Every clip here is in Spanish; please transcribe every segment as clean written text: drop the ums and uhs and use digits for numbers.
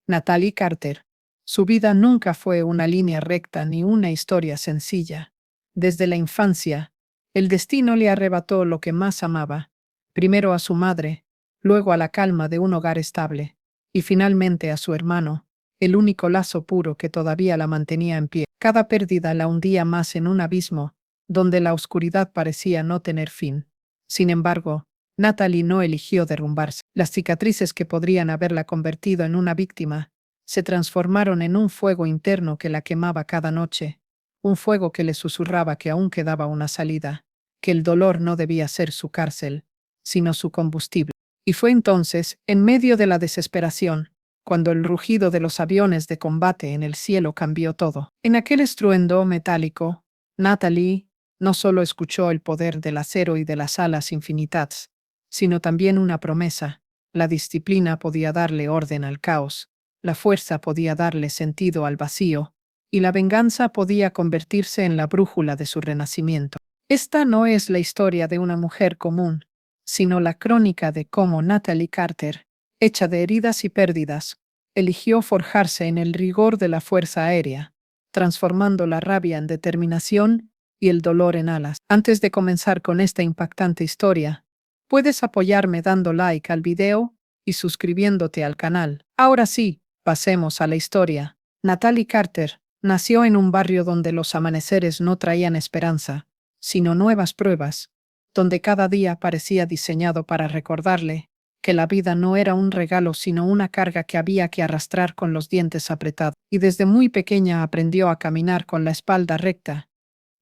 Natalie Carter. Su vida nunca fue una línea recta ni una historia sencilla. Desde la infancia, el destino le arrebató lo que más amaba, primero a su madre, luego a la calma de un hogar estable, y finalmente a su hermano, el único lazo puro que todavía la mantenía en pie. Cada pérdida la hundía más en un abismo, donde la oscuridad parecía no tener fin. Sin embargo, Natalie no eligió derrumbarse. Las cicatrices que podrían haberla convertido en una víctima se transformaron en un fuego interno que la quemaba cada noche, un fuego que le susurraba que aún quedaba una salida, que el dolor no debía ser su cárcel, sino su combustible. Y fue entonces, en medio de la desesperación, cuando el rugido de los aviones de combate en el cielo cambió todo. En aquel estruendo metálico, Natalie no solo escuchó el poder del acero y de las alas infinitas, sino también una promesa. La disciplina podía darle orden al caos, la fuerza podía darle sentido al vacío, y la venganza podía convertirse en la brújula de su renacimiento. Esta no es la historia de una mujer común, sino la crónica de cómo Natalie Carter, hecha de heridas y pérdidas, eligió forjarse en el rigor de la fuerza aérea, transformando la rabia en determinación y el dolor en alas. Antes de comenzar con esta impactante historia, puedes apoyarme dando like al video y suscribiéndote al canal. Ahora sí, pasemos a la historia. Natalie Carter nació en un barrio donde los amaneceres no traían esperanza, sino nuevas pruebas, donde cada día parecía diseñado para recordarle que la vida no era un regalo sino una carga que había que arrastrar con los dientes apretados. Y desde muy pequeña aprendió a caminar con la espalda recta,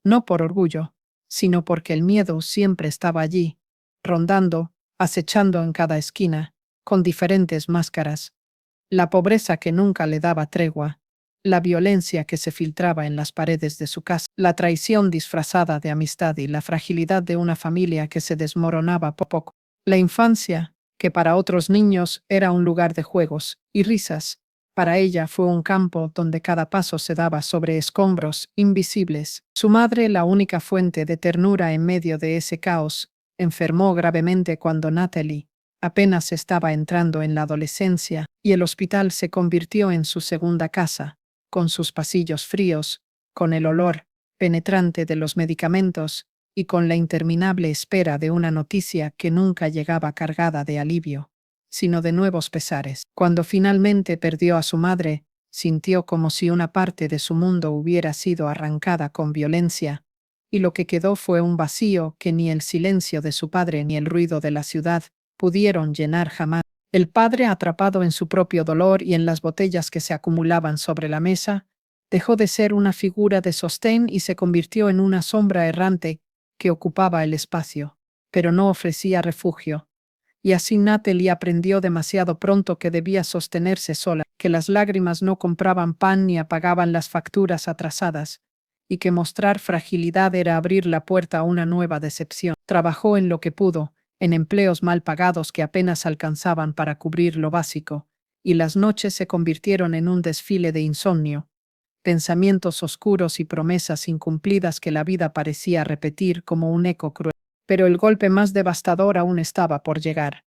no por orgullo, sino porque el miedo siempre estaba allí, rondando, acechando en cada esquina, con diferentes máscaras. La pobreza que nunca le daba tregua, la violencia que se filtraba en las paredes de su casa, la traición disfrazada de amistad y la fragilidad de una familia que se desmoronaba poco a poco. La infancia, que para otros niños era un lugar de juegos y risas, para ella fue un campo donde cada paso se daba sobre escombros invisibles. Su madre, la única fuente de ternura en medio de ese caos, enfermó gravemente cuando Natalie apenas estaba entrando en la adolescencia, y el hospital se convirtió en su segunda casa, con sus pasillos fríos, con el olor penetrante de los medicamentos y con la interminable espera de una noticia que nunca llegaba cargada de alivio, sino de nuevos pesares. Cuando finalmente perdió a su madre, sintió como si una parte de su mundo hubiera sido arrancada con violencia, y lo que quedó fue un vacío que ni el silencio de su padre ni el ruido de la ciudad pudieron llenar jamás. El padre, atrapado en su propio dolor y en las botellas que se acumulaban sobre la mesa, dejó de ser una figura de sostén y se convirtió en una sombra errante que ocupaba el espacio, pero no ofrecía refugio. Y así Natalie aprendió demasiado pronto que debía sostenerse sola, que las lágrimas no compraban pan ni apagaban las facturas atrasadas, y que mostrar fragilidad era abrir la puerta a una nueva decepción. Trabajó en lo que pudo, en empleos mal pagados que apenas alcanzaban para cubrir lo básico, y las noches se convirtieron en un desfile de insomnio, pensamientos oscuros y promesas incumplidas que la vida parecía repetir como un eco cruel. Pero el golpe más devastador aún estaba por llegar,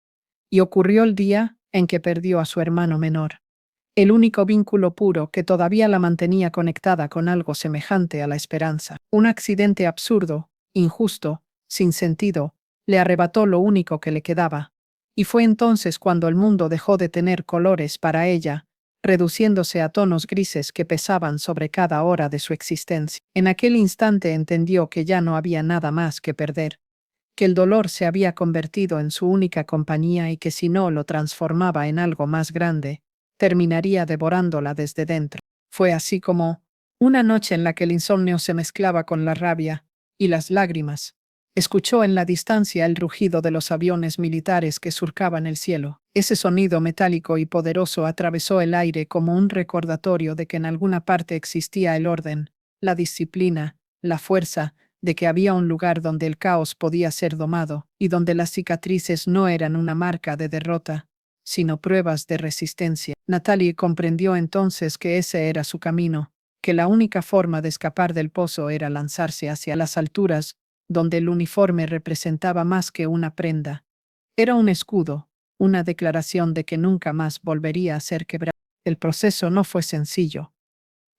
y ocurrió el día en que perdió a su hermano menor, el único vínculo puro que todavía la mantenía conectada con algo semejante a la esperanza. Un accidente absurdo, injusto, sin sentido, le arrebató lo único que le quedaba, y fue entonces cuando el mundo dejó de tener colores para ella, reduciéndose a tonos grises que pesaban sobre cada hora de su existencia. En aquel instante entendió que ya no había nada más que perder, que el dolor se había convertido en su única compañía y que si no lo transformaba en algo más grande, terminaría devorándola desde dentro. Fue así como, una noche en la que el insomnio se mezclaba con la rabia y las lágrimas, escuchó en la distancia el rugido de los aviones militares que surcaban el cielo. Ese sonido metálico y poderoso atravesó el aire como un recordatorio de que en alguna parte existía el orden, la disciplina, la fuerza, de que había un lugar donde el caos podía ser domado y donde las cicatrices no eran una marca de derrota, sino pruebas de resistencia. Natalie comprendió entonces que ese era su camino, que la única forma de escapar del pozo era lanzarse hacia las alturas, donde el uniforme representaba más que una prenda. Era un escudo, una declaración de que nunca más volvería a ser quebrada. El proceso no fue sencillo.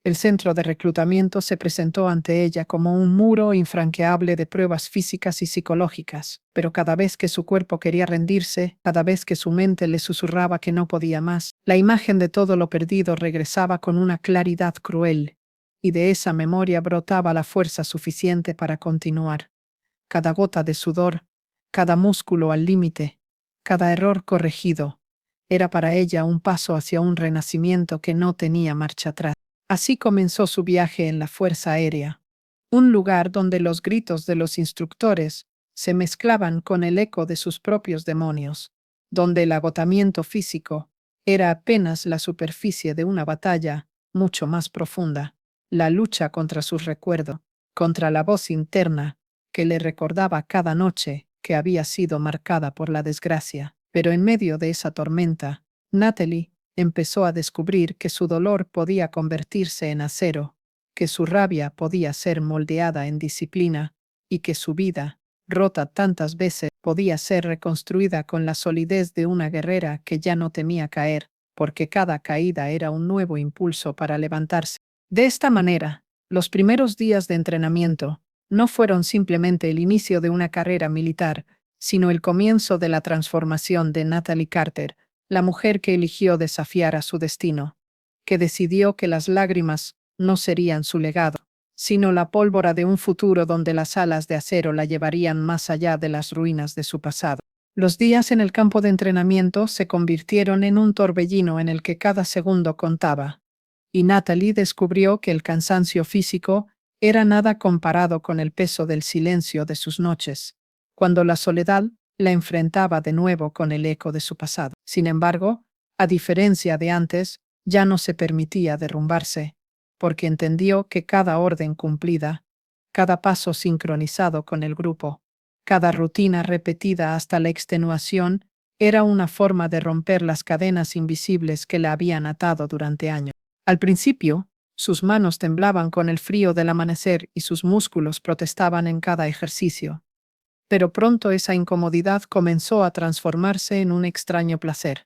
El centro de reclutamiento se presentó ante ella como un muro infranqueable de pruebas físicas y psicológicas, pero cada vez que su cuerpo quería rendirse, cada vez que su mente le susurraba que no podía más, la imagen de todo lo perdido regresaba con una claridad cruel, y de esa memoria brotaba la fuerza suficiente para continuar. Cada gota de sudor, cada músculo al límite, cada error corregido, era para ella un paso hacia un renacimiento que no tenía marcha atrás. Así comenzó su viaje en la Fuerza Aérea, un lugar donde los gritos de los instructores se mezclaban con el eco de sus propios demonios, donde el agotamiento físico era apenas la superficie de una batalla mucho más profunda, la lucha contra su recuerdo, contra la voz interna que le recordaba cada noche que había sido marcada por la desgracia. Pero en medio de esa tormenta, Natalie empezó a descubrir que su dolor podía convertirse en acero, que su rabia podía ser moldeada en disciplina y que su vida, rota tantas veces, podía ser reconstruida con la solidez de una guerrera que ya no temía caer, porque cada caída era un nuevo impulso para levantarse. De esta manera, los primeros días de entrenamiento no fueron simplemente el inicio de una carrera militar, sino el comienzo de la transformación de Natalie Carter, la mujer que eligió desafiar a su destino, que decidió que las lágrimas no serían su legado, sino la pólvora de un futuro donde las alas de acero la llevarían más allá de las ruinas de su pasado. Los días en el campo de entrenamiento se convirtieron en un torbellino en el que cada segundo contaba, y Natalie descubrió que el cansancio físico era nada comparado con el peso del silencio de sus noches, cuando la soledad la enfrentaba de nuevo con el eco de su pasado. Sin embargo, a diferencia de antes, ya no se permitía derrumbarse, porque entendió que cada orden cumplida, cada paso sincronizado con el grupo, cada rutina repetida hasta la extenuación, era una forma de romper las cadenas invisibles que la habían atado durante años. Al principio, sus manos temblaban con el frío del amanecer y sus músculos protestaban en cada ejercicio. Pero pronto esa incomodidad comenzó a transformarse en un extraño placer.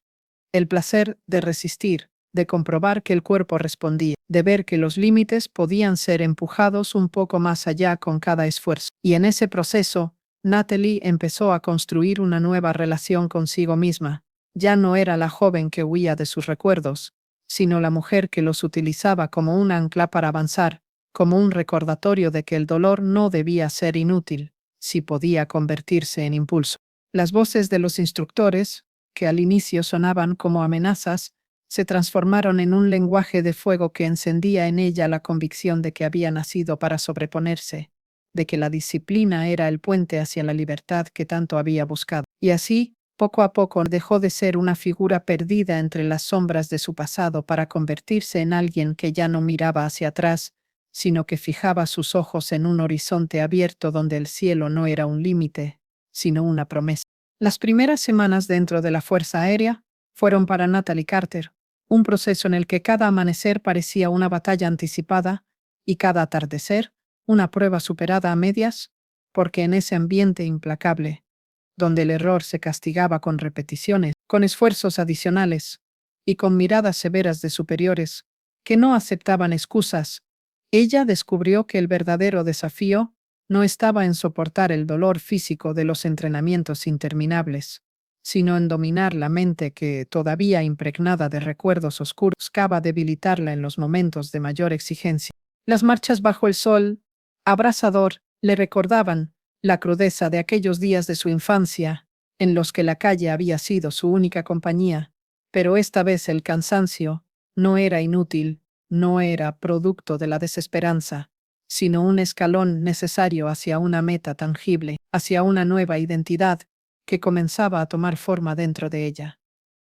El placer de resistir, de comprobar que el cuerpo respondía, de ver que los límites podían ser empujados un poco más allá con cada esfuerzo. Y en ese proceso, Natalie empezó a construir una nueva relación consigo misma. Ya no era la joven que huía de sus recuerdos, sino la mujer que los utilizaba como un ancla para avanzar, como un recordatorio de que el dolor no debía ser inútil, si podía convertirse en impulso. Las voces de los instructores, que al inicio sonaban como amenazas, se transformaron en un lenguaje de fuego que encendía en ella la convicción de que había nacido para sobreponerse, de que la disciplina era el puente hacia la libertad que tanto había buscado. Y así, poco a poco dejó de ser una figura perdida entre las sombras de su pasado para convertirse en alguien que ya no miraba hacia atrás, sino que fijaba sus ojos en un horizonte abierto donde el cielo no era un límite, sino una promesa. Las primeras semanas dentro de la Fuerza Aérea fueron para Natalie Carter un proceso en el que cada amanecer parecía una batalla anticipada y cada atardecer una prueba superada a medias, porque en ese ambiente implacable, donde el error se castigaba con repeticiones, con esfuerzos adicionales y con miradas severas de superiores que no aceptaban excusas, ella descubrió que el verdadero desafío no estaba en soportar el dolor físico de los entrenamientos interminables, sino en dominar la mente que, todavía impregnada de recuerdos oscuros, buscaba debilitarla en los momentos de mayor exigencia. Las marchas bajo el sol, abrasador, le recordaban la crudeza de aquellos días de su infancia, en los que la calle había sido su única compañía, pero esta vez el cansancio no era inútil, no era producto de la desesperanza, sino un escalón necesario hacia una meta tangible, hacia una nueva identidad que comenzaba a tomar forma dentro de ella.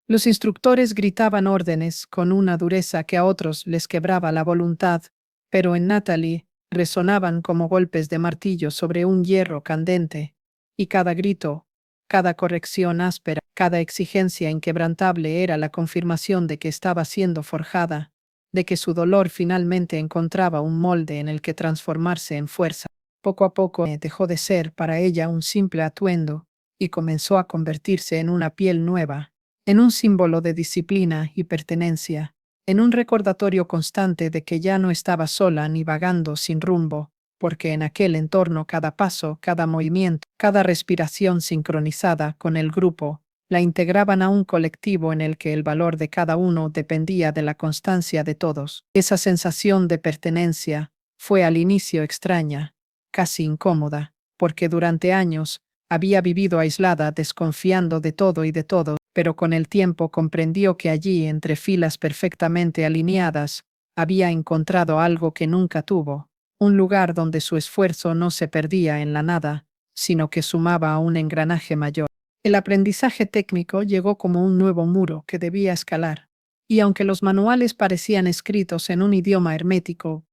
Los instructores gritaban órdenes con una dureza que a otros les quebraba la voluntad, pero en Natalie resonaban como golpes de martillo sobre un hierro candente, y cada grito, cada corrección áspera, cada exigencia inquebrantable era la confirmación de que estaba siendo forjada, de que su dolor finalmente encontraba un molde en el que transformarse en fuerza. Poco a poco dejó de ser para ella un simple atuendo y comenzó a convertirse en una piel nueva, en un símbolo de disciplina y pertenencia, en un recordatorio constante de que ya no estaba sola ni vagando sin rumbo, porque en aquel entorno cada paso, cada movimiento, cada respiración sincronizada con el grupo, la integraban a un colectivo en el que el valor de cada uno dependía de la constancia de todos. Esa sensación de pertenencia fue al inicio extraña, casi incómoda, porque durante años había vivido aislada, desconfiando de todo y de todo, pero con el tiempo comprendió que allí, entre filas perfectamente alineadas, había encontrado algo que nunca tuvo, un lugar donde su esfuerzo no se perdía en la nada, sino que sumaba a un engranaje mayor. El aprendizaje técnico llegó como un nuevo muro que debía escalar, y aunque los manuales parecían escritos en un idioma hermético,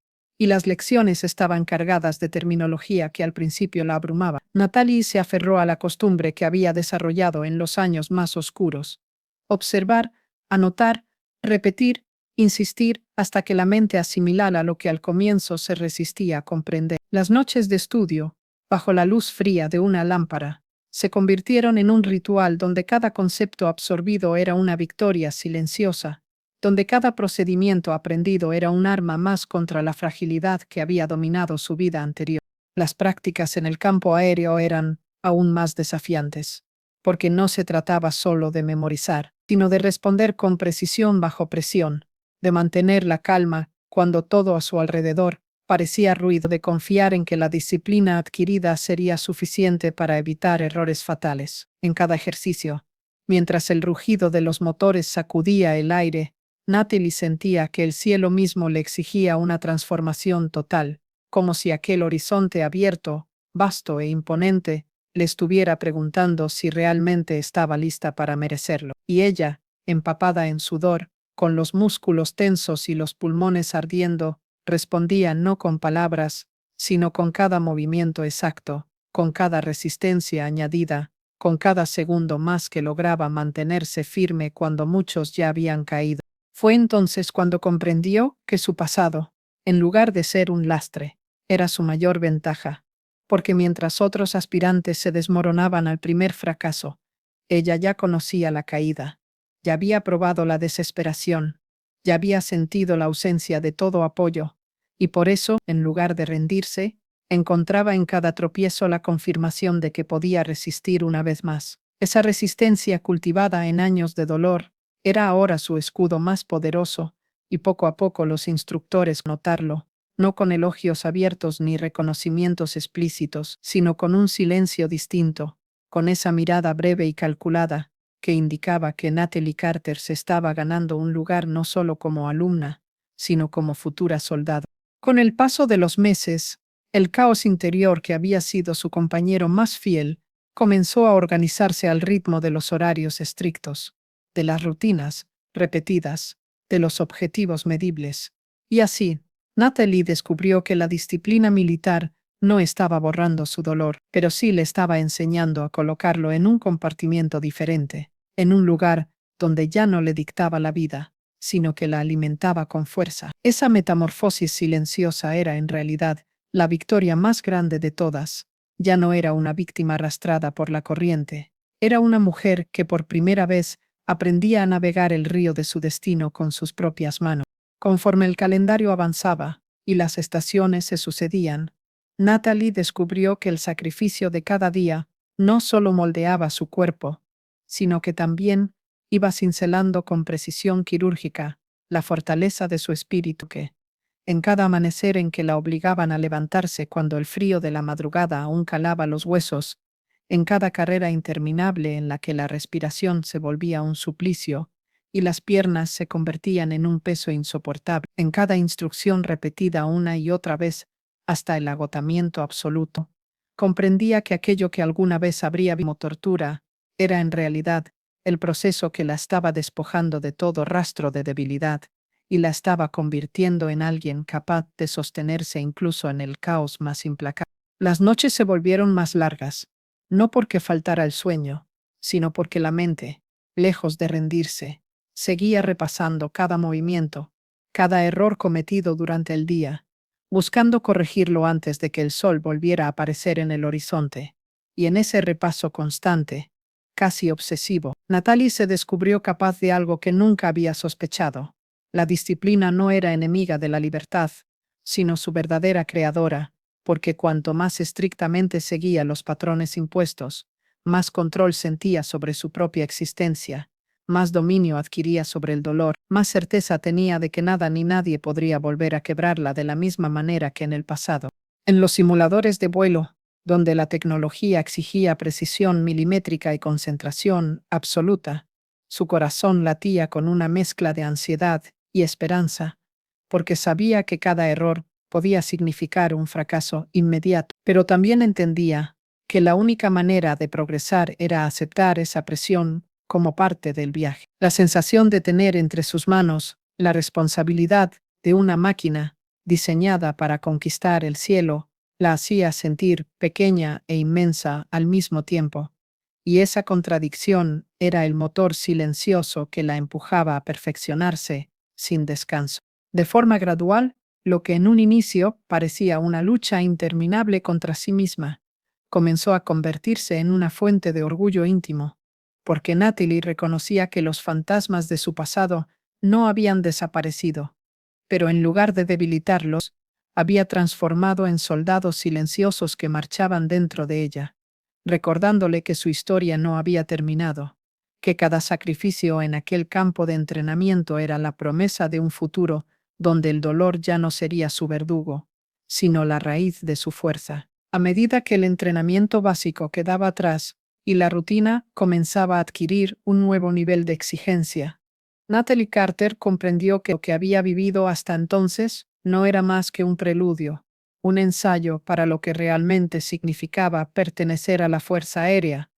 y las lecciones estaban cargadas de terminología que al principio la abrumaba, Natalie se aferró a la costumbre que había desarrollado en los años más oscuros. Observar, anotar, repetir, insistir hasta que la mente asimilara lo que al comienzo se resistía a comprender. Las noches de estudio, bajo la luz fría de una lámpara, se convirtieron en un ritual donde cada concepto absorbido era una victoria silenciosa, donde cada procedimiento aprendido era un arma más contra la fragilidad que había dominado su vida anterior. Las prácticas en el campo aéreo eran aún más desafiantes, porque no se trataba solo de memorizar, sino de responder con precisión bajo presión, de mantener la calma cuando todo a su alrededor parecía ruido, de confiar en que la disciplina adquirida sería suficiente para evitar errores fatales. En cada ejercicio, mientras el rugido de los motores sacudía el aire, Natalie sentía que el cielo mismo le exigía una transformación total, como si aquel horizonte abierto, vasto e imponente, le estuviera preguntando si realmente estaba lista para merecerlo. Y ella, empapada en sudor, con los músculos tensos y los pulmones ardiendo, respondía no con palabras, sino con cada movimiento exacto, con cada resistencia añadida, con cada segundo más que lograba mantenerse firme cuando muchos ya habían caído. Fue entonces cuando comprendió que su pasado, en lugar de ser un lastre, era su mayor ventaja, porque mientras otros aspirantes se desmoronaban al primer fracaso, ella ya conocía la caída, ya había probado la desesperación, ya había sentido la ausencia de todo apoyo, y por eso, en lugar de rendirse, encontraba en cada tropiezo la confirmación de que podía resistir una vez más. Esa resistencia cultivada en años de dolor era ahora su escudo más poderoso, y poco a poco los instructores notarlo, no con elogios abiertos ni reconocimientos explícitos, sino con un silencio distinto, con esa mirada breve y calculada, que indicaba que Natalie Carter se estaba ganando un lugar no solo como alumna, sino como futura soldado. Con el paso de los meses, el caos interior que había sido su compañero más fiel comenzó a organizarse al ritmo de los horarios estrictos, de las rutinas repetidas, de los objetivos medibles. Y así, Natalie descubrió que la disciplina militar no estaba borrando su dolor, pero sí le estaba enseñando a colocarlo en un compartimiento diferente, en un lugar donde ya no le dictaba la vida, sino que la alimentaba con fuerza. Esa metamorfosis silenciosa era, en realidad, la victoria más grande de todas. Ya no era una víctima arrastrada por la corriente, era una mujer que por primera vez aprendía a navegar el río de su destino con sus propias manos. Conforme el calendario avanzaba y las estaciones se sucedían, Natalie descubrió que el sacrificio de cada día no solo moldeaba su cuerpo, sino que también iba cincelando con precisión quirúrgica la fortaleza de su espíritu que, en cada amanecer en que la obligaban a levantarse cuando el frío de la madrugada aún calaba los huesos, en cada carrera interminable en la que la respiración se volvía un suplicio y las piernas se convertían en un peso insoportable, en cada instrucción repetida una y otra vez hasta el agotamiento absoluto, comprendía que aquello que alguna vez habría visto como tortura era en realidad el proceso que la estaba despojando de todo rastro de debilidad y la estaba convirtiendo en alguien capaz de sostenerse incluso en el caos más implacable. Las noches se volvieron más largas, no porque faltara el sueño, sino porque la mente, lejos de rendirse, seguía repasando cada movimiento, cada error cometido durante el día, buscando corregirlo antes de que el sol volviera a aparecer en el horizonte. Y en ese repaso constante, casi obsesivo, Natalie se descubrió capaz de algo que nunca había sospechado, La disciplina no era enemiga de la libertad, sino su verdadera creadora, porque cuanto más estrictamente seguía los patrones impuestos, más control sentía sobre su propia existencia, más dominio adquiría sobre el dolor, más certeza tenía de que nada ni nadie podría volver a quebrarla de la misma manera que en el pasado. En los simuladores de vuelo, donde la tecnología exigía precisión milimétrica y concentración absoluta, su corazón latía con una mezcla de ansiedad y esperanza, porque sabía que cada error podía significar un fracaso inmediato, pero también entendía que la única manera de progresar era aceptar esa presión como parte del viaje. La sensación de tener entre sus manos la responsabilidad de una máquina diseñada para conquistar el cielo la hacía sentir pequeña e inmensa al mismo tiempo, y esa contradicción era el motor silencioso que la empujaba a perfeccionarse sin descanso. De forma gradual, lo que en un inicio parecía una lucha interminable contra sí misma, comenzó a convertirse en una fuente de orgullo íntimo, porque Natalie reconocía que los fantasmas de su pasado no habían desaparecido, pero en lugar de debilitarlos, había transformado en soldados silenciosos que marchaban dentro de ella, recordándole que su historia no había terminado, que cada sacrificio en aquel campo de entrenamiento era la promesa de un futuro donde el dolor ya no sería su verdugo, sino la raíz de su fuerza. A medida que el entrenamiento básico quedaba atrás y la rutina comenzaba a adquirir un nuevo nivel de exigencia, Natalie Carter comprendió que lo que había vivido hasta entonces no era más que un preludio, un ensayo para lo que realmente significaba pertenecer a la Fuerza Aérea,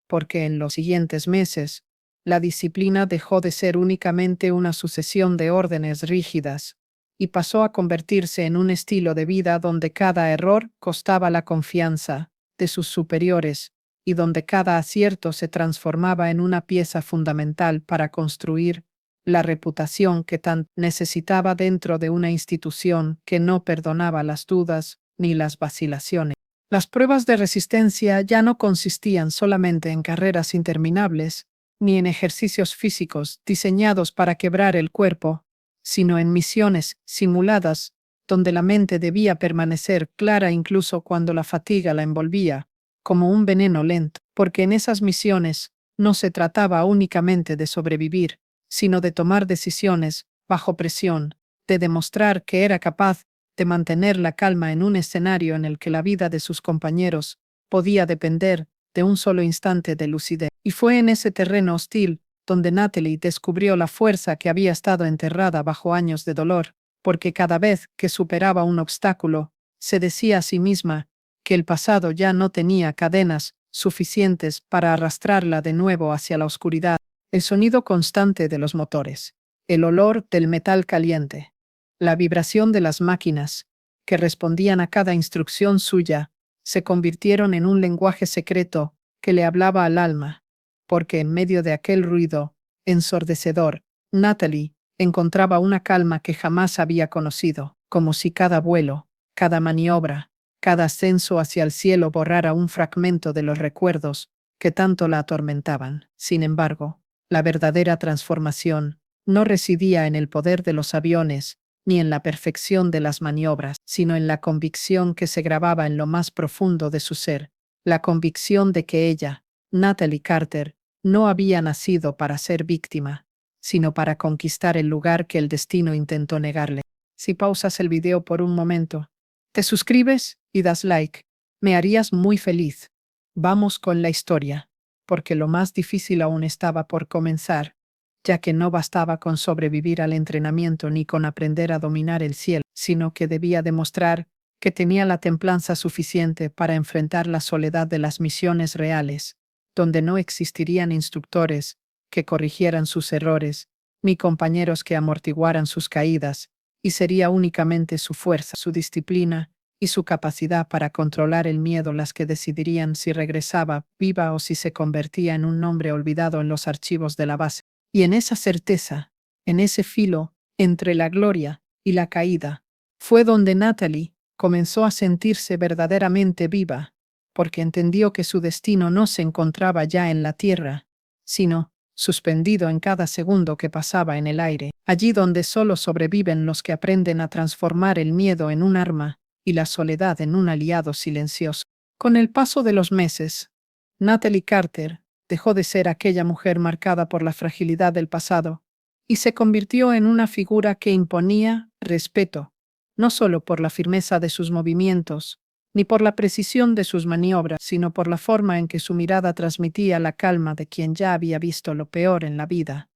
porque en los siguientes meses, la disciplina dejó de ser únicamente una sucesión de órdenes rígidas y pasó a convertirse en un estilo de vida donde cada error costaba la confianza de sus superiores y donde cada acierto se transformaba en una pieza fundamental para construir la reputación que tan necesitaba dentro de una institución que no perdonaba las dudas ni las vacilaciones. Las pruebas de resistencia ya no consistían solamente en carreras interminables, ni en ejercicios físicos diseñados para quebrar el cuerpo, sino en misiones simuladas, donde la mente debía permanecer clara incluso cuando la fatiga la envolvía, como un veneno lento, porque en esas misiones no se trataba únicamente de sobrevivir, sino de tomar decisiones bajo presión, de demostrar que era capaz de mantener la calma en un escenario en el que la vida de sus compañeros podía depender de un solo instante de lucidez. Y fue en ese terreno hostil donde Natalie descubrió la fuerza que había estado enterrada bajo años de dolor, porque cada vez que superaba un obstáculo, se decía a sí misma que el pasado ya no tenía cadenas suficientes para arrastrarla de nuevo hacia la oscuridad. El sonido constante de los motores, el olor del metal caliente, la vibración de las máquinas, que respondían a cada instrucción suya, se convirtieron en un lenguaje secreto que le hablaba al alma, porque en medio de aquel ruido ensordecedor, Natalie encontraba una calma que jamás había conocido, como si cada vuelo, cada maniobra, cada ascenso hacia el cielo borrara un fragmento de los recuerdos que tanto la atormentaban. Sin embargo, la verdadera transformación no residía en el poder de los aviones, ni en la perfección de las maniobras, sino en la convicción que se grababa en lo más profundo de su ser, la convicción de que ella, Natalie Carter, no había nacido para ser víctima, sino para conquistar el lugar que el destino intentó negarle. Si pausas el video por un momento, te suscribes y das like, me harías muy feliz. Vamos con la historia, porque lo más difícil aún estaba por comenzar, ya que no bastaba con sobrevivir al entrenamiento ni con aprender a dominar el cielo, sino que debía demostrar que tenía la templanza suficiente para enfrentar la soledad de las misiones reales, donde no existirían instructores que corrigieran sus errores, ni compañeros que amortiguaran sus caídas, y sería únicamente su fuerza, su disciplina y su capacidad para controlar el miedo las que decidirían si regresaba viva o si se convertía en un nombre olvidado en los archivos de la base. Y en esa certeza, en ese filo entre la gloria y la caída, fue donde Natalie comenzó a sentirse verdaderamente viva, porque entendió que su destino no se encontraba ya en la tierra, sino suspendido en cada segundo que pasaba en el aire, allí donde solo sobreviven los que aprenden a transformar el miedo en un arma y la soledad en un aliado silencioso. Con el paso de los meses, Natalie Carter dejó de ser aquella mujer marcada por la fragilidad del pasado y se convirtió en una figura que imponía respeto, no solo por la firmeza de sus movimientos, ni por la precisión de sus maniobras, sino por la forma en que su mirada transmitía la calma de quien ya había visto lo peor en la vida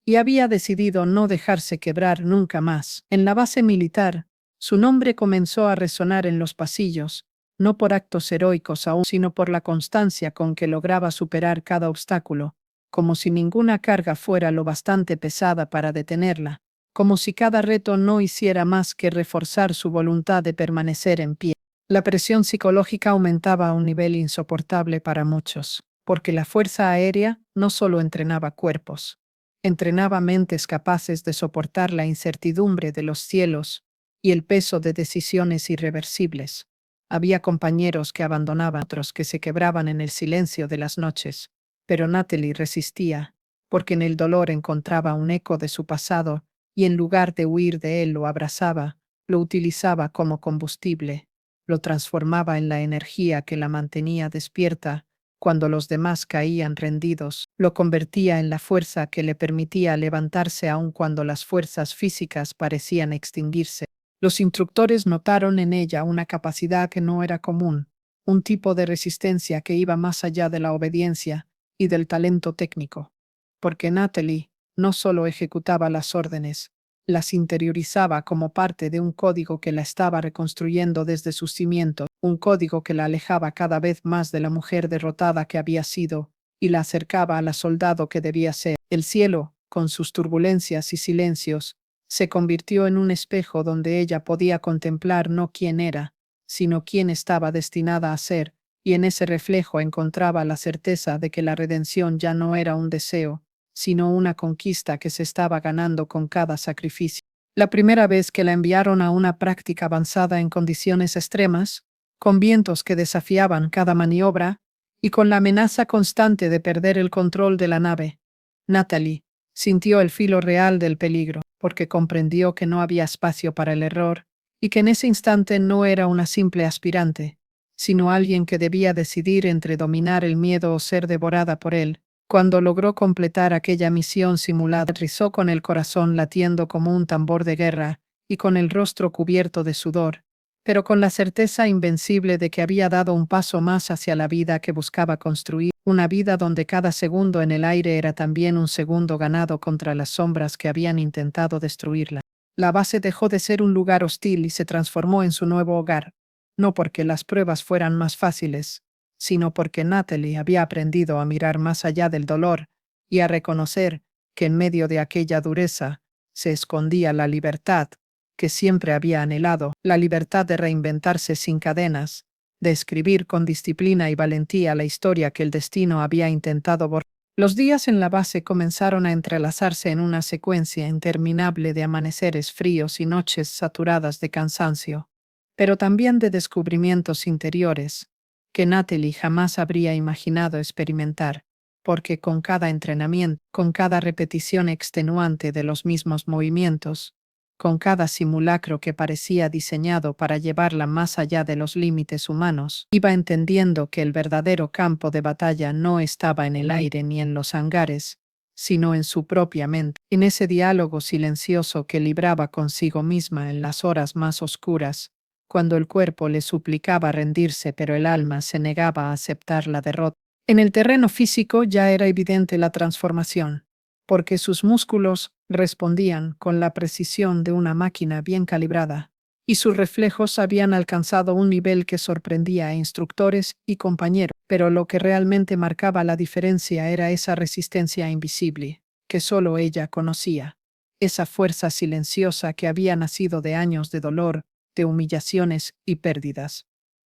y había decidido no dejarse quebrar nunca más. En la base militar, su nombre comenzó a resonar en los pasillos, no por actos heroicos aún, sino por la constancia con que lograba superar cada obstáculo, como si ninguna carga fuera lo bastante pesada para detenerla, como si cada reto no hiciera más que reforzar su voluntad de permanecer en pie. La presión psicológica aumentaba a un nivel insoportable para muchos, porque la Fuerza Aérea no solo entrenaba cuerpos, entrenaba mentes capaces de soportar la incertidumbre de los cielos y el peso de decisiones irreversibles. Había compañeros que abandonaban, otros que se quebraban en el silencio de las noches, pero Natalie resistía, porque en el dolor encontraba un eco de su pasado y en lugar de huir de él lo abrazaba, lo utilizaba como combustible, lo transformaba en la energía que la mantenía despierta cuando los demás caían rendidos, lo convertía en la fuerza que le permitía levantarse aun cuando las fuerzas físicas parecían extinguirse. Los instructores notaron en ella una capacidad que no era común, un tipo de resistencia que iba más allá de la obediencia y del talento técnico. Porque Natalie no solo ejecutaba las órdenes, las interiorizaba como parte de un código que la estaba reconstruyendo desde sus cimientos, un código que la alejaba cada vez más de la mujer derrotada que había sido y la acercaba a la soldado que debía ser. El cielo, con sus turbulencias y silencios, se convirtió en un espejo donde ella podía contemplar no quién era, sino quién estaba destinada a ser, y en ese reflejo encontraba la certeza de que la redención ya no era un deseo, sino una conquista que se estaba ganando con cada sacrificio. La primera vez que la enviaron a una práctica avanzada en condiciones extremas, con vientos que desafiaban cada maniobra, y con la amenaza constante de perder el control de la nave, Natalie sintió el filo real del peligro, porque comprendió que no había espacio para el error, y que en ese instante no era una simple aspirante, sino alguien que debía decidir entre dominar el miedo o ser devorada por él. Cuando logró completar aquella misión simulada, aterrizó con el corazón latiendo como un tambor de guerra y con el rostro cubierto de sudor, pero con la certeza invencible de que había dado un paso más hacia la vida que buscaba construir, una vida donde cada segundo en el aire era también un segundo ganado contra las sombras que habían intentado destruirla. La base dejó de ser un lugar hostil y se transformó en su nuevo hogar, no porque las pruebas fueran más fáciles, sino porque Natalie había aprendido a mirar más allá del dolor y a reconocer que en medio de aquella dureza se escondía la libertad que siempre había anhelado, la libertad de reinventarse sin cadenas, de escribir con disciplina y valentía la historia que el destino había intentado borrar. Los días en la base comenzaron a entrelazarse en una secuencia interminable de amaneceres fríos y noches saturadas de cansancio, pero también de descubrimientos interiores que Natalie jamás habría imaginado experimentar, porque con cada entrenamiento, con cada repetición extenuante de los mismos movimientos, con cada simulacro que parecía diseñado para llevarla más allá de los límites humanos, iba entendiendo que el verdadero campo de batalla no estaba en el aire ni en los hangares, sino en su propia mente, en ese diálogo silencioso que libraba consigo misma en las horas más oscuras, cuando el cuerpo le suplicaba rendirse pero el alma se negaba a aceptar la derrota. En el terreno físico ya era evidente la transformación, porque sus músculos respondían con la precisión de una máquina bien calibrada, y sus reflejos habían alcanzado un nivel que sorprendía a instructores y compañeros, pero lo que realmente marcaba la diferencia era esa resistencia invisible, que solo ella conocía, esa fuerza silenciosa que había nacido de años de dolor, de humillaciones y pérdidas,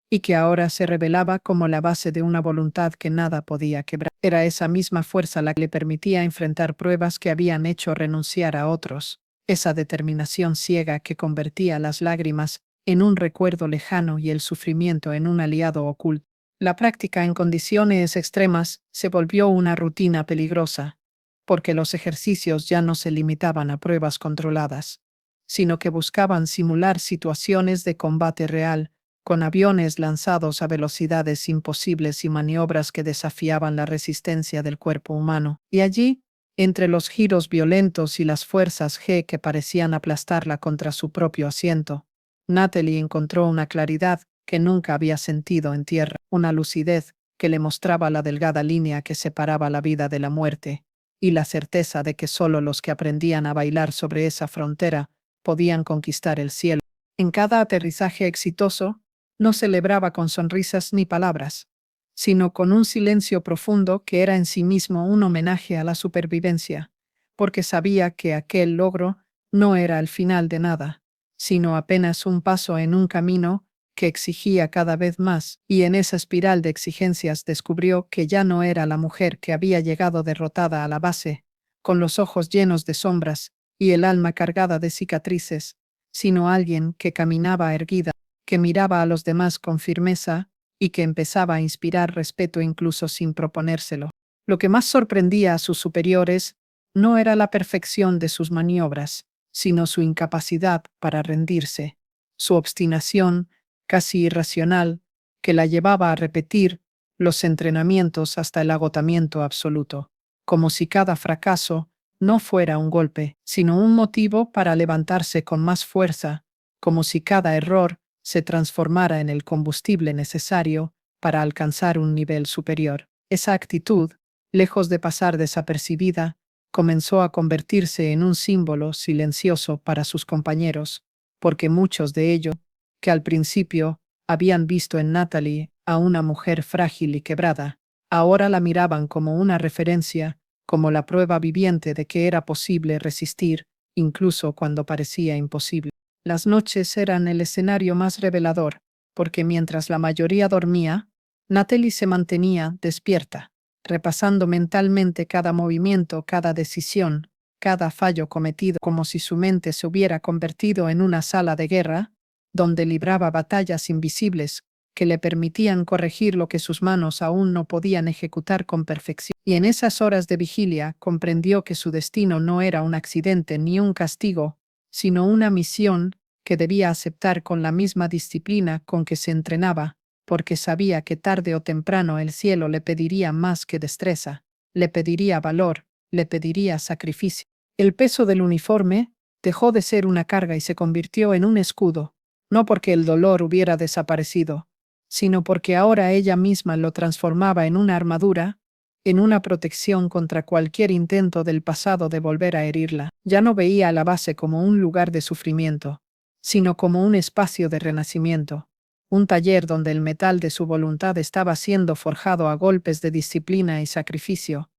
y que ahora se revelaba como la base de una voluntad que nada podía quebrar. Era esa misma fuerza la que le permitía enfrentar pruebas que habían hecho renunciar a otros, esa determinación ciega que convertía las lágrimas en un recuerdo lejano y el sufrimiento en un aliado oculto. La práctica en condiciones extremas se volvió una rutina peligrosa, porque los ejercicios ya no se limitaban a pruebas controladas, sino que buscaban simular situaciones de combate real, con aviones lanzados a velocidades imposibles y maniobras que desafiaban la resistencia del cuerpo humano. Y allí, entre los giros violentos y las fuerzas G que parecían aplastarla contra su propio asiento, Natalie encontró una claridad que nunca había sentido en tierra, una lucidez que le mostraba la delgada línea que separaba la vida de la muerte, y la certeza de que solo los que aprendían a bailar sobre esa frontera podían conquistar el cielo. En cada aterrizaje exitoso, no celebraba con sonrisas ni palabras, sino con un silencio profundo que era en sí mismo un homenaje a la supervivencia, porque sabía que aquel logro no era el final de nada, sino apenas un paso en un camino que exigía cada vez más, y en esa espiral de exigencias descubrió que ya no era la mujer que había llegado derrotada a la base, con los ojos llenos de sombras y el alma cargada de cicatrices, sino alguien que caminaba erguida, que miraba a los demás con firmeza y que empezaba a inspirar respeto incluso sin proponérselo. Lo que más sorprendía a sus superiores no era la perfección de sus maniobras, sino su incapacidad para rendirse, su obstinación, casi irracional, que la llevaba a repetir los entrenamientos hasta el agotamiento absoluto, como si cada fracaso no fuera un golpe, sino un motivo para levantarse con más fuerza, como si cada error se transformara en el combustible necesario para alcanzar un nivel superior. Esa actitud, lejos de pasar desapercibida, comenzó a convertirse en un símbolo silencioso para sus compañeros, porque muchos de ellos, que al principio habían visto en Natalie a una mujer frágil y quebrada, ahora la miraban como una referencia, como la prueba viviente de que era posible resistir, incluso cuando parecía imposible. Las noches eran el escenario más revelador, porque mientras la mayoría dormía, Natalie se mantenía despierta, repasando mentalmente cada movimiento, cada decisión, cada fallo cometido, como si su mente se hubiera convertido en una sala de guerra, donde libraba batallas invisibles que le permitían corregir lo que sus manos aún no podían ejecutar con perfección. Y en esas horas de vigilia comprendió que su destino no era un accidente ni un castigo, sino una misión que debía aceptar con la misma disciplina con que se entrenaba, porque sabía que tarde o temprano el cielo le pediría más que destreza, le pediría valor, le pediría sacrificio. El peso del uniforme dejó de ser una carga y se convirtió en un escudo, no porque el dolor hubiera desaparecido, sino porque ahora ella misma lo transformaba en una armadura, en una protección contra cualquier intento del pasado de volver a herirla. Ya no veía a la base como un lugar de sufrimiento, sino como un espacio de renacimiento, un taller donde el metal de su voluntad estaba siendo forjado a golpes de disciplina y sacrificio,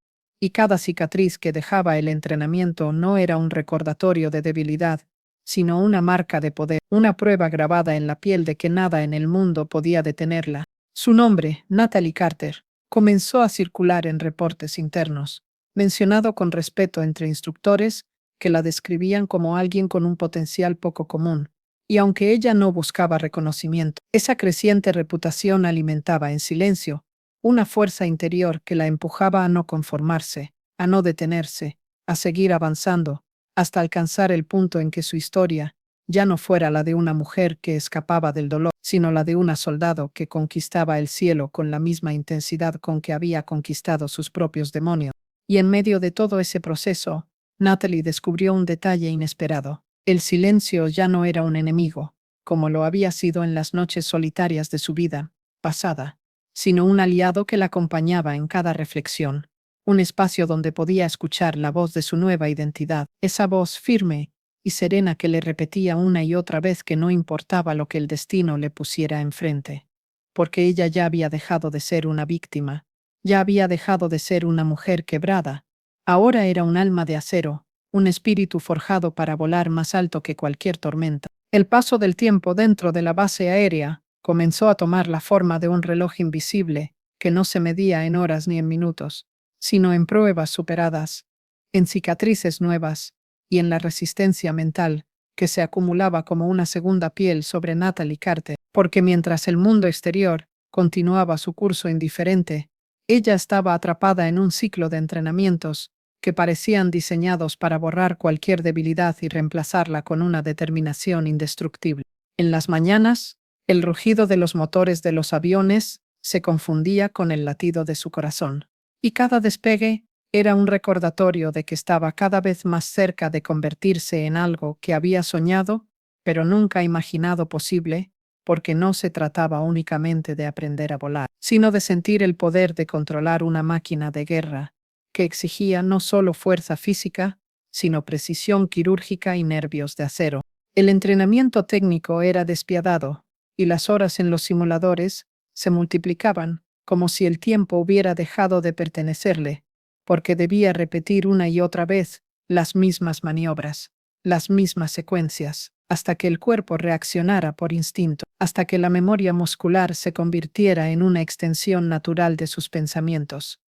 y cada cicatriz que dejaba el entrenamiento no era un recordatorio de debilidad, sino una marca de poder, una prueba grabada en la piel de que nada en el mundo podía detenerla. Su nombre, Natalie Carter, comenzó a circular en reportes internos, mencionado con respeto entre instructores que la describían como alguien con un potencial poco común. Y aunque ella no buscaba reconocimiento, esa creciente reputación alimentaba en silencio una fuerza interior que la empujaba a no conformarse, a no detenerse, a seguir avanzando, hasta alcanzar el punto en que su historia ya no fuera la de una mujer que escapaba del dolor, sino la de una soldado que conquistaba el cielo con la misma intensidad con que había conquistado sus propios demonios. Y en medio de todo ese proceso, Natalie descubrió un detalle inesperado. El silencio ya no era un enemigo, como lo había sido en las noches solitarias de su vida pasada, sino un aliado que la acompañaba en cada reflexión, un espacio donde podía escuchar la voz de su nueva identidad, esa voz firme y serena que le repetía una y otra vez que no importaba lo que el destino le pusiera enfrente, porque ella ya había dejado de ser una víctima, ya había dejado de ser una mujer quebrada, ahora era un alma de acero, un espíritu forjado para volar más alto que cualquier tormenta. El paso del tiempo dentro de la base aérea comenzó a tomar la forma de un reloj invisible que no se medía en horas ni en minutos, sino en pruebas superadas, en cicatrices nuevas y en la resistencia mental que se acumulaba como una segunda piel sobre Natalie Carter, porque mientras el mundo exterior continuaba su curso indiferente, ella estaba atrapada en un ciclo de entrenamientos que parecían diseñados para borrar cualquier debilidad y reemplazarla con una determinación indestructible. En las mañanas, el rugido de los motores de los aviones se confundía con el latido de su corazón, y cada despegue era un recordatorio de que estaba cada vez más cerca de convertirse en algo que había soñado, pero nunca imaginado posible, porque no se trataba únicamente de aprender a volar, sino de sentir el poder de controlar una máquina de guerra que exigía no solo fuerza física, sino precisión quirúrgica y nervios de acero. El entrenamiento técnico era despiadado, y las horas en los simuladores se multiplicaban, como si el tiempo hubiera dejado de pertenecerle, porque debía repetir una y otra vez las mismas maniobras, las mismas secuencias, hasta que el cuerpo reaccionara por instinto, hasta que la memoria muscular se convirtiera en una extensión natural de sus pensamientos.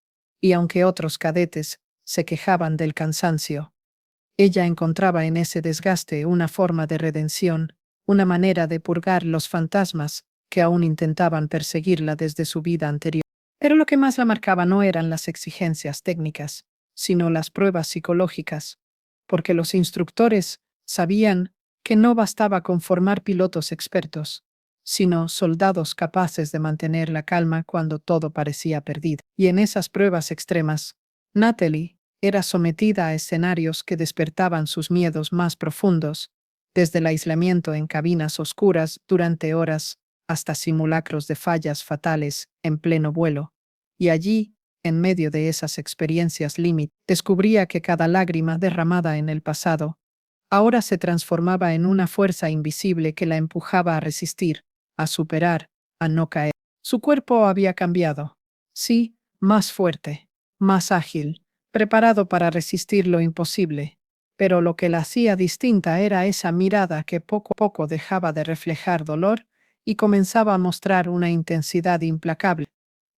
Y aunque otros cadetes se quejaban del cansancio, ella encontraba en ese desgaste una forma de redención, una manera de purgar los fantasmas que aún intentaban perseguirla desde su vida anterior. Pero lo que más la marcaba no eran las exigencias técnicas, sino las pruebas psicológicas, porque los instructores sabían que no bastaba con formar pilotos expertos, sino soldados capaces de mantener la calma cuando todo parecía perdido. Y en esas pruebas extremas, Natalie era sometida a escenarios que despertaban sus miedos más profundos, desde el aislamiento en cabinas oscuras durante horas hasta simulacros de fallas fatales en pleno vuelo. Y allí, en medio de esas experiencias límite, descubría que cada lágrima derramada en el pasado ahora se transformaba en una fuerza invisible que la empujaba a resistir, a superar, a no caer. Su cuerpo había cambiado. Sí, más fuerte, más ágil, preparado para resistir lo imposible. Pero lo que la hacía distinta era esa mirada que poco a poco dejaba de reflejar dolor y comenzaba a mostrar una intensidad implacable,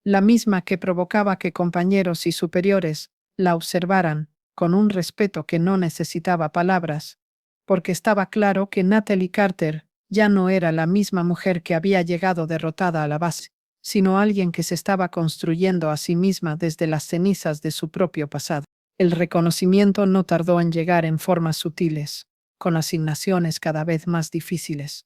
la misma que provocaba que compañeros y superiores la observaran con un respeto que no necesitaba palabras, porque estaba claro que Natalie Carter ya no era la misma mujer que había llegado derrotada a la base, sino alguien que se estaba construyendo a sí misma desde las cenizas de su propio pasado. El reconocimiento no tardó en llegar en formas sutiles, con asignaciones cada vez más difíciles,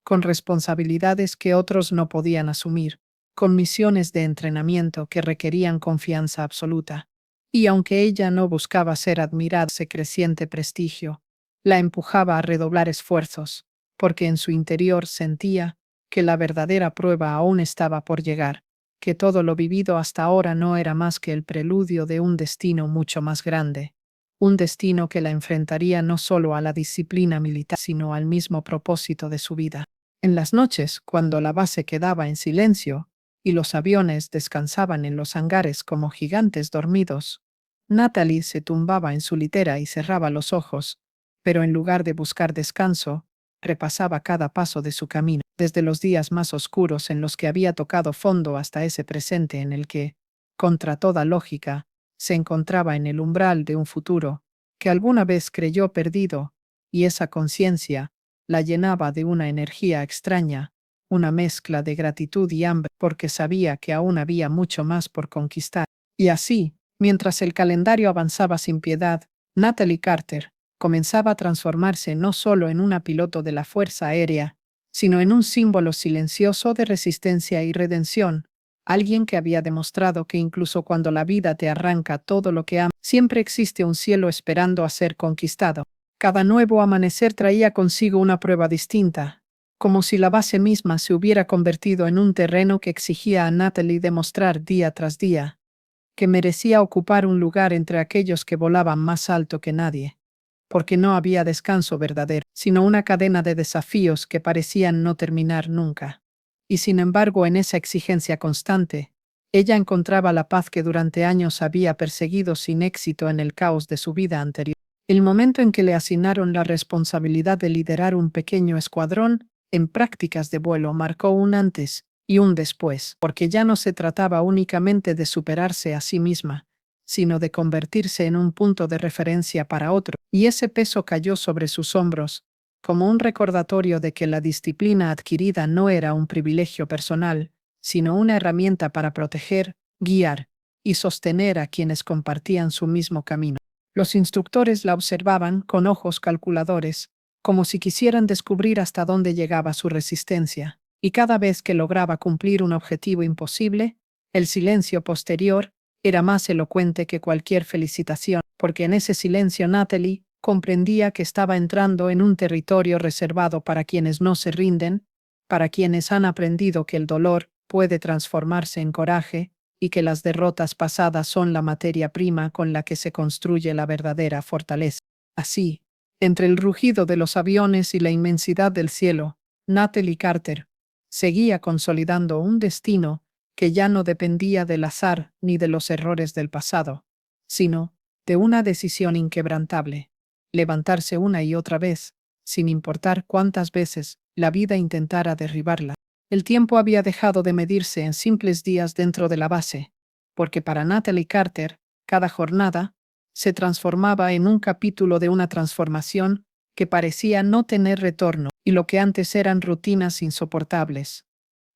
con responsabilidades que otros no podían asumir, con misiones de entrenamiento que requerían confianza absoluta. Y aunque ella no buscaba ser admirada, ese creciente prestigio la empujaba a redoblar esfuerzos, porque en su interior sentía que la verdadera prueba aún estaba por llegar, que todo lo vivido hasta ahora no era más que el preludio de un destino mucho más grande, un destino que la enfrentaría no solo a la disciplina militar, sino al mismo propósito de su vida. En las noches, cuando la base quedaba en silencio y los aviones descansaban en los hangares como gigantes dormidos, Natalie se tumbaba en su litera y cerraba los ojos, pero en lugar de buscar descanso, repasaba cada paso de su camino, desde los días más oscuros en los que había tocado fondo hasta ese presente en el que, contra toda lógica, se encontraba en el umbral de un futuro que alguna vez creyó perdido, y esa conciencia la llenaba de una energía extraña, una mezcla de gratitud y hambre, porque sabía que aún había mucho más por conquistar. Y así, mientras el calendario avanzaba sin piedad, Natalie Carter comenzaba a transformarse no solo en una piloto de la Fuerza Aérea, sino en un símbolo silencioso de resistencia y redención, alguien que había demostrado que incluso cuando la vida te arranca todo lo que ama, siempre existe un cielo esperando a ser conquistado. Cada nuevo amanecer traía consigo una prueba distinta, como si la base misma se hubiera convertido en un terreno que exigía a Natalie demostrar día tras día que merecía ocupar un lugar entre aquellos que volaban más alto que nadie, porque no había descanso verdadero, sino una cadena de desafíos que parecían no terminar nunca. Y sin embargo, en esa exigencia constante, ella encontraba la paz que durante años había perseguido sin éxito en el caos de su vida anterior. El momento en que le asignaron la responsabilidad de liderar un pequeño escuadrón en prácticas de vuelo marcó un antes y un después, porque ya no se trataba únicamente de superarse a sí misma, sino de convertirse en un punto de referencia para otro, y ese peso cayó sobre sus hombros, como un recordatorio de que la disciplina adquirida no era un privilegio personal, sino una herramienta para proteger, guiar y sostener a quienes compartían su mismo camino. Los instructores la observaban con ojos calculadores, como si quisieran descubrir hasta dónde llegaba su resistencia, y cada vez que lograba cumplir un objetivo imposible, el silencio posterior era más elocuente que cualquier felicitación, porque en ese silencio Natalie comprendía que estaba entrando en un territorio reservado para quienes no se rinden, para quienes han aprendido que el dolor puede transformarse en coraje y que las derrotas pasadas son la materia prima con la que se construye la verdadera fortaleza. Así, entre el rugido de los aviones y la inmensidad del cielo, Natalie Carter seguía consolidando un destino que ya no dependía del azar ni de los errores del pasado, sino de una decisión inquebrantable: levantarse una y otra vez, sin importar cuántas veces la vida intentara derribarla. El tiempo había dejado de medirse en simples días dentro de la base, porque para Natalie Carter, cada jornada se transformaba en un capítulo de una transformación que parecía no tener retorno, y lo que antes eran rutinas insoportables,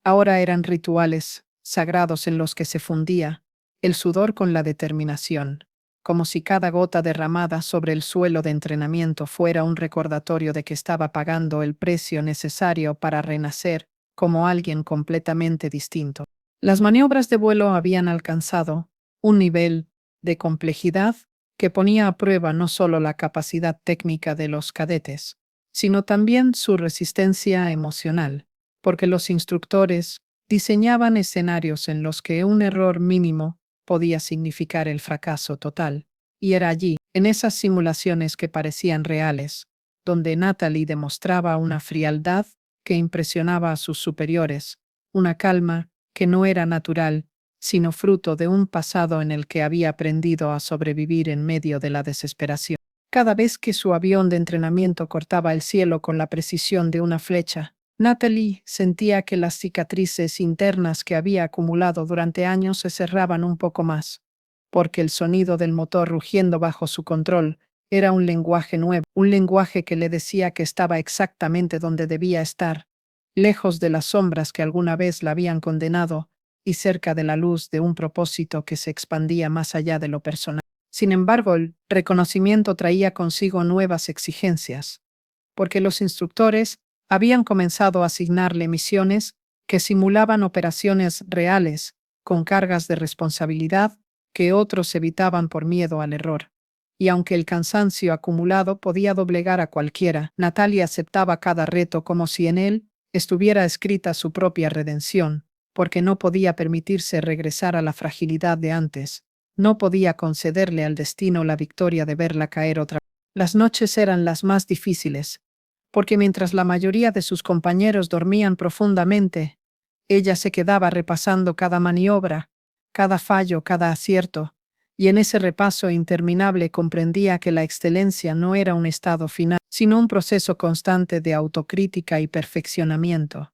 ahora eran rituales sagrados en los que se fundía el sudor con la determinación, como si cada gota derramada sobre el suelo de entrenamiento fuera un recordatorio de que estaba pagando el precio necesario para renacer como alguien completamente distinto. Las maniobras de vuelo habían alcanzado un nivel de complejidad que ponía a prueba no solo la capacidad técnica de los cadetes, sino también su resistencia emocional, porque los instructores diseñaban escenarios en los que un error mínimo podía significar el fracaso total, y era allí, en esas simulaciones que parecían reales, donde Natalie demostraba una frialdad que impresionaba a sus superiores, una calma que no era natural, sino fruto de un pasado en el que había aprendido a sobrevivir en medio de la desesperación. Cada vez que su avión de entrenamiento cortaba el cielo con la precisión de una flecha, Natalie sentía que las cicatrices internas que había acumulado durante años se cerraban un poco más, porque el sonido del motor rugiendo bajo su control era un lenguaje nuevo, un lenguaje que le decía que estaba exactamente donde debía estar, lejos de las sombras que alguna vez la habían condenado y cerca de la luz de un propósito que se expandía más allá de lo personal. Sin embargo, el reconocimiento traía consigo nuevas exigencias, porque los instructores habían comenzado a asignarle misiones que simulaban operaciones reales, con cargas de responsabilidad que otros evitaban por miedo al error. Y aunque el cansancio acumulado podía doblegar a cualquiera, Natalia aceptaba cada reto como si en él estuviera escrita su propia redención, porque no podía permitirse regresar a la fragilidad de antes, no podía concederle al destino la victoria de verla caer otra vez. Las noches eran las más difíciles, porque mientras la mayoría de sus compañeros dormían profundamente, ella se quedaba repasando cada maniobra, cada fallo, cada acierto, y en ese repaso interminable comprendía que la excelencia no era un estado final, sino un proceso constante de autocrítica y perfeccionamiento.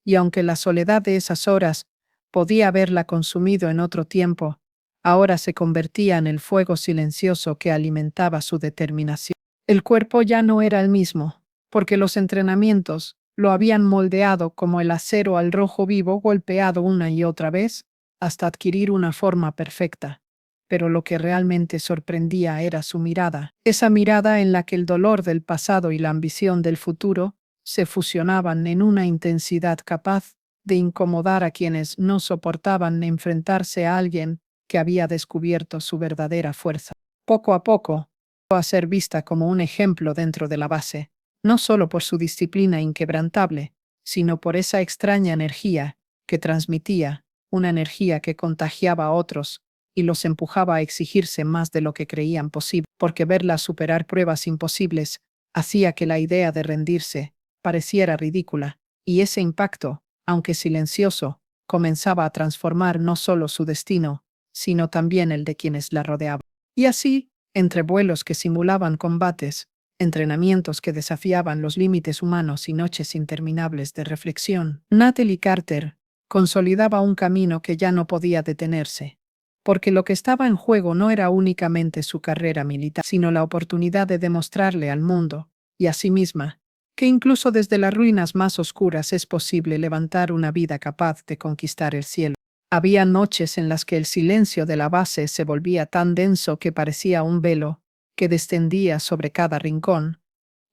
Y aunque la soledad de esas horas podía haberla consumido en otro tiempo, ahora se convertía en el fuego silencioso que alimentaba su determinación. El cuerpo ya no era el mismo, porque los entrenamientos lo habían moldeado como el acero al rojo vivo golpeado una y otra vez hasta adquirir una forma perfecta. Pero lo que realmente sorprendía era su mirada, esa mirada en la que el dolor del pasado y la ambición del futuro se fusionaban en una intensidad capaz de incomodar a quienes no soportaban enfrentarse a alguien que había descubierto su verdadera fuerza. Poco a poco, a ser vista como un ejemplo dentro de la base, no solo por su disciplina inquebrantable, sino por esa extraña energía que transmitía, una energía que contagiaba a otros y los empujaba a exigirse más de lo que creían posible, porque verla superar pruebas imposibles hacía que la idea de rendirse pareciera ridícula, y ese impacto, aunque silencioso, comenzaba a transformar no solo su destino, sino también el de quienes la rodeaban. Y así, entre vuelos que simulaban combates, entrenamientos que desafiaban los límites humanos y noches interminables de reflexión, Natalie Carter consolidaba un camino que ya no podía detenerse, porque lo que estaba en juego no era únicamente su carrera militar, sino la oportunidad de demostrarle al mundo, y a sí misma, que incluso desde las ruinas más oscuras es posible levantar una vida capaz de conquistar el cielo. Había noches en las que el silencio de la base se volvía tan denso que parecía un velo, que descendía sobre cada rincón,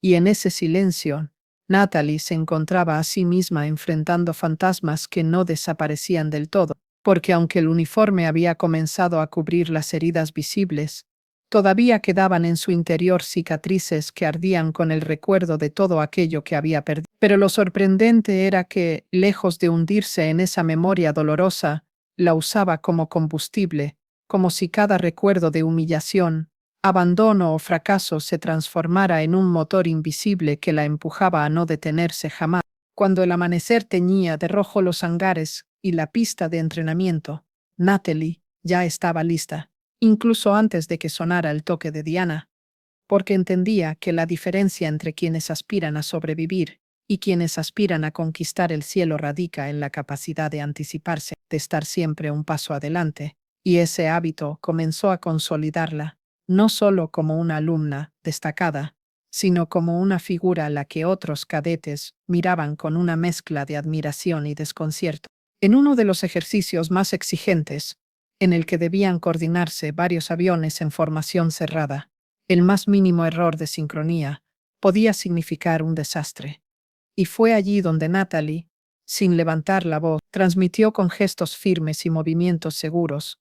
y en ese silencio, Natalie se encontraba a sí misma enfrentando fantasmas que no desaparecían del todo, porque aunque el uniforme había comenzado a cubrir las heridas visibles, todavía quedaban en su interior cicatrices que ardían con el recuerdo de todo aquello que había perdido. Pero lo sorprendente era que, lejos de hundirse en esa memoria dolorosa, la usaba como combustible, como si cada recuerdo de humillación, abandono o fracaso se transformara en un motor invisible que la empujaba a no detenerse jamás. Cuando el amanecer teñía de rojo los hangares y la pista de entrenamiento, Natalie ya estaba lista, incluso antes de que sonara el toque de Diana, porque entendía que la diferencia entre quienes aspiran a sobrevivir y quienes aspiran a conquistar el cielo radica en la capacidad de anticiparse, de estar siempre un paso adelante, y ese hábito comenzó a consolidarla, no solo como una alumna destacada, sino como una figura a la que otros cadetes miraban con una mezcla de admiración y desconcierto. En uno de los ejercicios más exigentes, en el que debían coordinarse varios aviones en formación cerrada, el más mínimo error de sincronía podía significar un desastre. Y fue allí donde Natalie, sin levantar la voz, transmitió con gestos firmes y movimientos seguros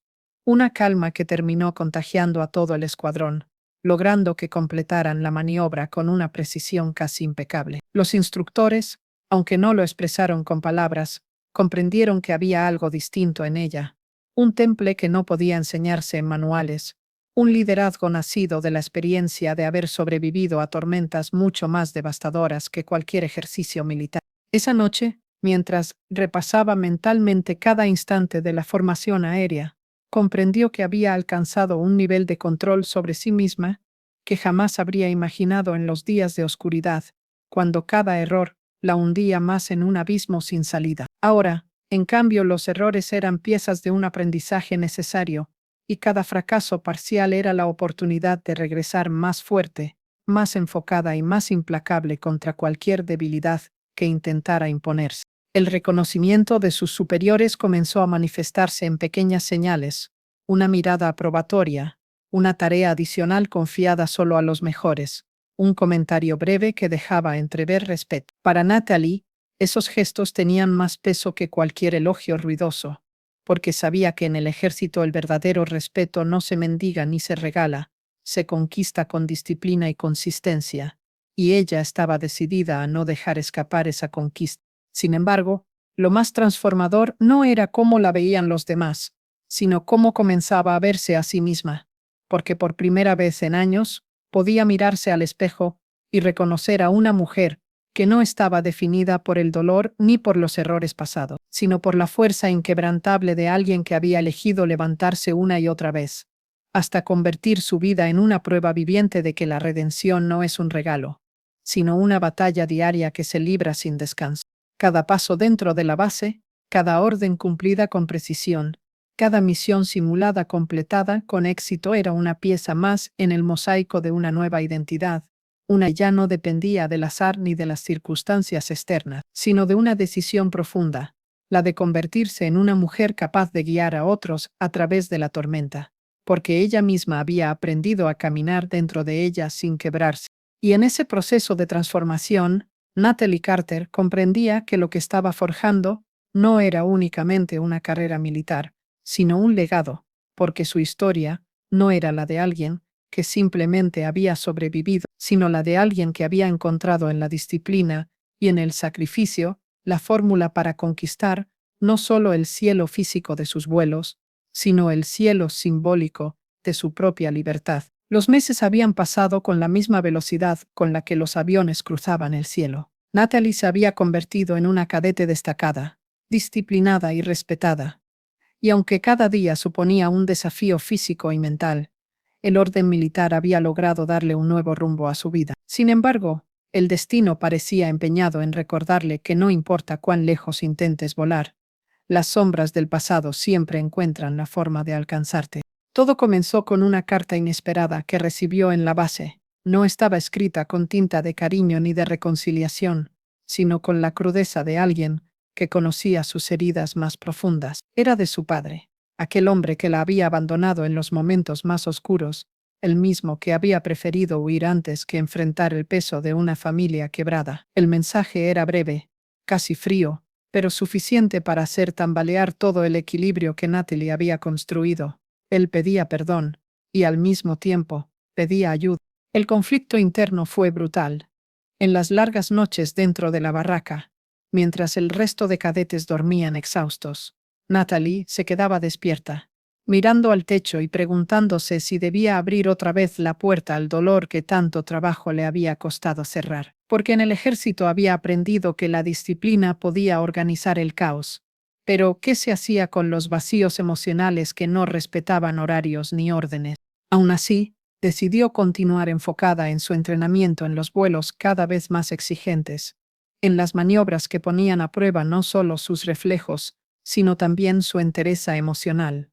una calma que terminó contagiando a todo el escuadrón, logrando que completaran la maniobra con una precisión casi impecable. Los instructores, aunque no lo expresaron con palabras, comprendieron que había algo distinto en ella, un temple que no podía enseñarse en manuales, un liderazgo nacido de la experiencia de haber sobrevivido a tormentas mucho más devastadoras que cualquier ejercicio militar. Esa noche, mientras repasaba mentalmente cada instante de la formación aérea, comprendió que había alcanzado un nivel de control sobre sí misma que jamás habría imaginado en los días de oscuridad, cuando cada error la hundía más en un abismo sin salida. Ahora, en cambio, los errores eran piezas de un aprendizaje necesario, y cada fracaso parcial era la oportunidad de regresar más fuerte, más enfocada y más implacable contra cualquier debilidad que intentara imponerse. El reconocimiento de sus superiores comenzó a manifestarse en pequeñas señales, una mirada aprobatoria, una tarea adicional confiada solo a los mejores, un comentario breve que dejaba entrever respeto. Para Natalie, esos gestos tenían más peso que cualquier elogio ruidoso, porque sabía que en el ejército el verdadero respeto no se mendiga ni se regala, se conquista con disciplina y consistencia, y ella estaba decidida a no dejar escapar esa conquista. Sin embargo, lo más transformador no era cómo la veían los demás, sino cómo comenzaba a verse a sí misma, porque por primera vez en años podía mirarse al espejo y reconocer a una mujer que no estaba definida por el dolor ni por los errores pasados, sino por la fuerza inquebrantable de alguien que había elegido levantarse una y otra vez, hasta convertir su vida en una prueba viviente de que la redención no es un regalo, sino una batalla diaria que se libra sin descanso. Cada paso dentro de la base, cada orden cumplida con precisión, cada misión simulada completada con éxito era una pieza más en el mosaico de una nueva identidad. Una ya no dependía del azar ni de las circunstancias externas, sino de una decisión profunda, la de convertirse en una mujer capaz de guiar a otros a través de la tormenta, porque ella misma había aprendido a caminar dentro de ella sin quebrarse. Y en ese proceso de transformación, Natalie Carter comprendía que lo que estaba forjando no era únicamente una carrera militar, sino un legado, porque su historia no era la de alguien que simplemente había sobrevivido, sino la de alguien que había encontrado en la disciplina y en el sacrificio la fórmula para conquistar no solo el cielo físico de sus vuelos, sino el cielo simbólico de su propia libertad. Los meses habían pasado con la misma velocidad con la que los aviones cruzaban el cielo. Natalie se había convertido en una cadete destacada, disciplinada y respetada. Y aunque cada día suponía un desafío físico y mental, el orden militar había logrado darle un nuevo rumbo a su vida. Sin embargo, el destino parecía empeñado en recordarle que no importa cuán lejos intentes volar, las sombras del pasado siempre encuentran la forma de alcanzarte. Todo comenzó con una carta inesperada que recibió en la base. No estaba escrita con tinta de cariño ni de reconciliación, sino con la crudeza de alguien que conocía sus heridas más profundas. Era de su padre, aquel hombre que la había abandonado en los momentos más oscuros el mismo que había preferido huir antes que enfrentar el peso de una familia quebrada. El mensaje era breve, casi frío, pero suficiente para hacer tambalear todo el equilibrio que Natalie había construido. Él pedía perdón, y al mismo tiempo, pedía ayuda. El conflicto interno fue brutal. En las largas noches dentro de la barraca, mientras el resto de cadetes dormían exhaustos, Natalie se quedaba despierta, mirando al techo y preguntándose si debía abrir otra vez la puerta al dolor que tanto trabajo le había costado cerrar, porque en el ejército había aprendido que la disciplina podía organizar el caos. Pero, ¿qué se hacía con los vacíos emocionales que no respetaban horarios ni órdenes? Aún así, decidió continuar enfocada en su entrenamiento en los vuelos cada vez más exigentes, en las maniobras que ponían a prueba no solo sus reflejos, sino también su entereza emocional.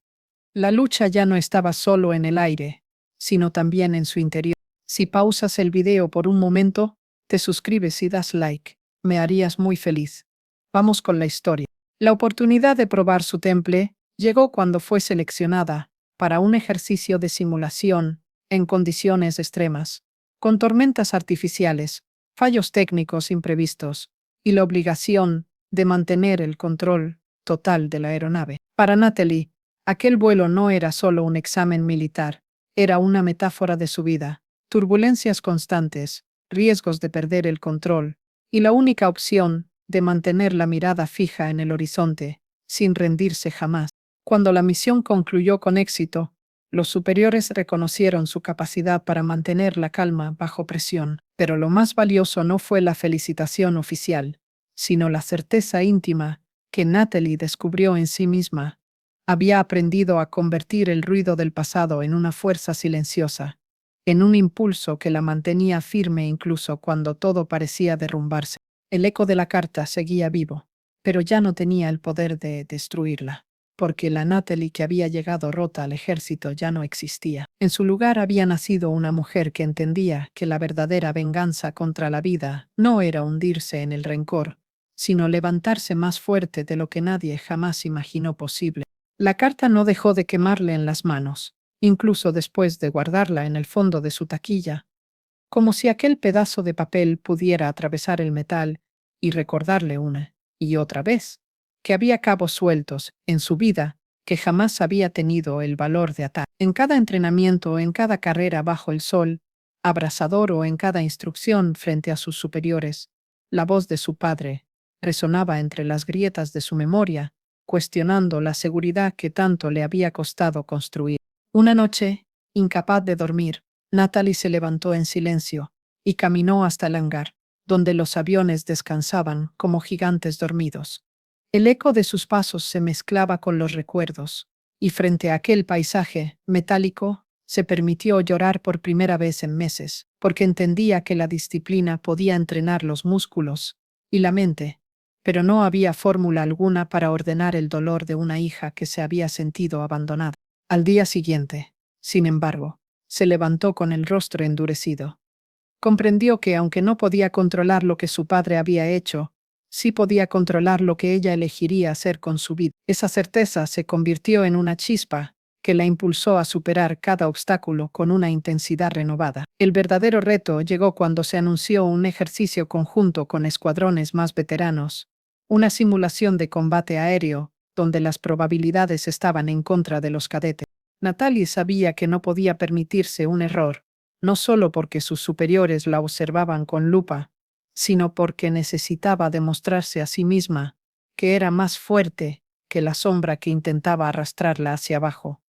La lucha ya no estaba solo en el aire, sino también en su interior. Si pausas el video por un momento, te suscribes y das like, me harías muy feliz. Vamos con la historia. La oportunidad de probar su temple llegó cuando fue seleccionada para un ejercicio de simulación en condiciones extremas, con tormentas artificiales, fallos técnicos imprevistos y la obligación de mantener el control total de la aeronave. Para Natalie, aquel vuelo no era solo un examen militar, era una metáfora de su vida, turbulencias constantes, riesgos de perder el control, y la única opción de mantener la mirada fija en el horizonte, sin rendirse jamás. Cuando la misión concluyó con éxito, los superiores reconocieron su capacidad para mantener la calma bajo presión, pero lo más valioso no fue la felicitación oficial, sino la certeza íntima que Natalie descubrió en sí misma. Había aprendido a convertir el ruido del pasado en una fuerza silenciosa, en un impulso que la mantenía firme incluso cuando todo parecía derrumbarse. El eco de la carta seguía vivo, pero ya no tenía el poder de destruirla, porque la Natalie que había llegado rota al ejército ya no existía. En su lugar había nacido una mujer que entendía que la verdadera venganza contra la vida no era hundirse en el rencor, sino levantarse más fuerte de lo que nadie jamás imaginó posible. La carta no dejó de quemarle en las manos, incluso después de guardarla en el fondo de su taquilla, como si aquel pedazo de papel pudiera atravesar el metal y recordarle una y otra vez que había cabos sueltos en su vida que jamás había tenido el valor de atar. En cada entrenamiento, en cada carrera bajo el sol, abrasador o en cada instrucción frente a sus superiores, la voz de su padre resonaba entre las grietas de su memoria, cuestionando la seguridad que tanto le había costado construir. Una noche, incapaz de dormir, Natalie se levantó en silencio y caminó hasta el hangar, donde los aviones descansaban como gigantes dormidos. El eco de sus pasos se mezclaba con los recuerdos, y frente a aquel paisaje metálico, se permitió llorar por primera vez en meses, porque entendía que la disciplina podía entrenar los músculos y la mente, pero no había fórmula alguna para ordenar el dolor de una hija que se había sentido abandonada. Al día siguiente, sin embargo, se levantó con el rostro endurecido. Comprendió que aunque no podía controlar lo que su padre había hecho, sí podía controlar lo que ella elegiría hacer con su vida. Esa certeza se convirtió en una chispa que la impulsó a superar cada obstáculo con una intensidad renovada. El verdadero reto llegó cuando se anunció un ejercicio conjunto con escuadrones más veteranos, una simulación de combate aéreo, donde las probabilidades estaban en contra de los cadetes. Natalie sabía que no podía permitirse un error, no solo porque sus superiores la observaban con lupa, sino porque necesitaba demostrarse a sí misma que era más fuerte que la sombra que intentaba arrastrarla hacia abajo.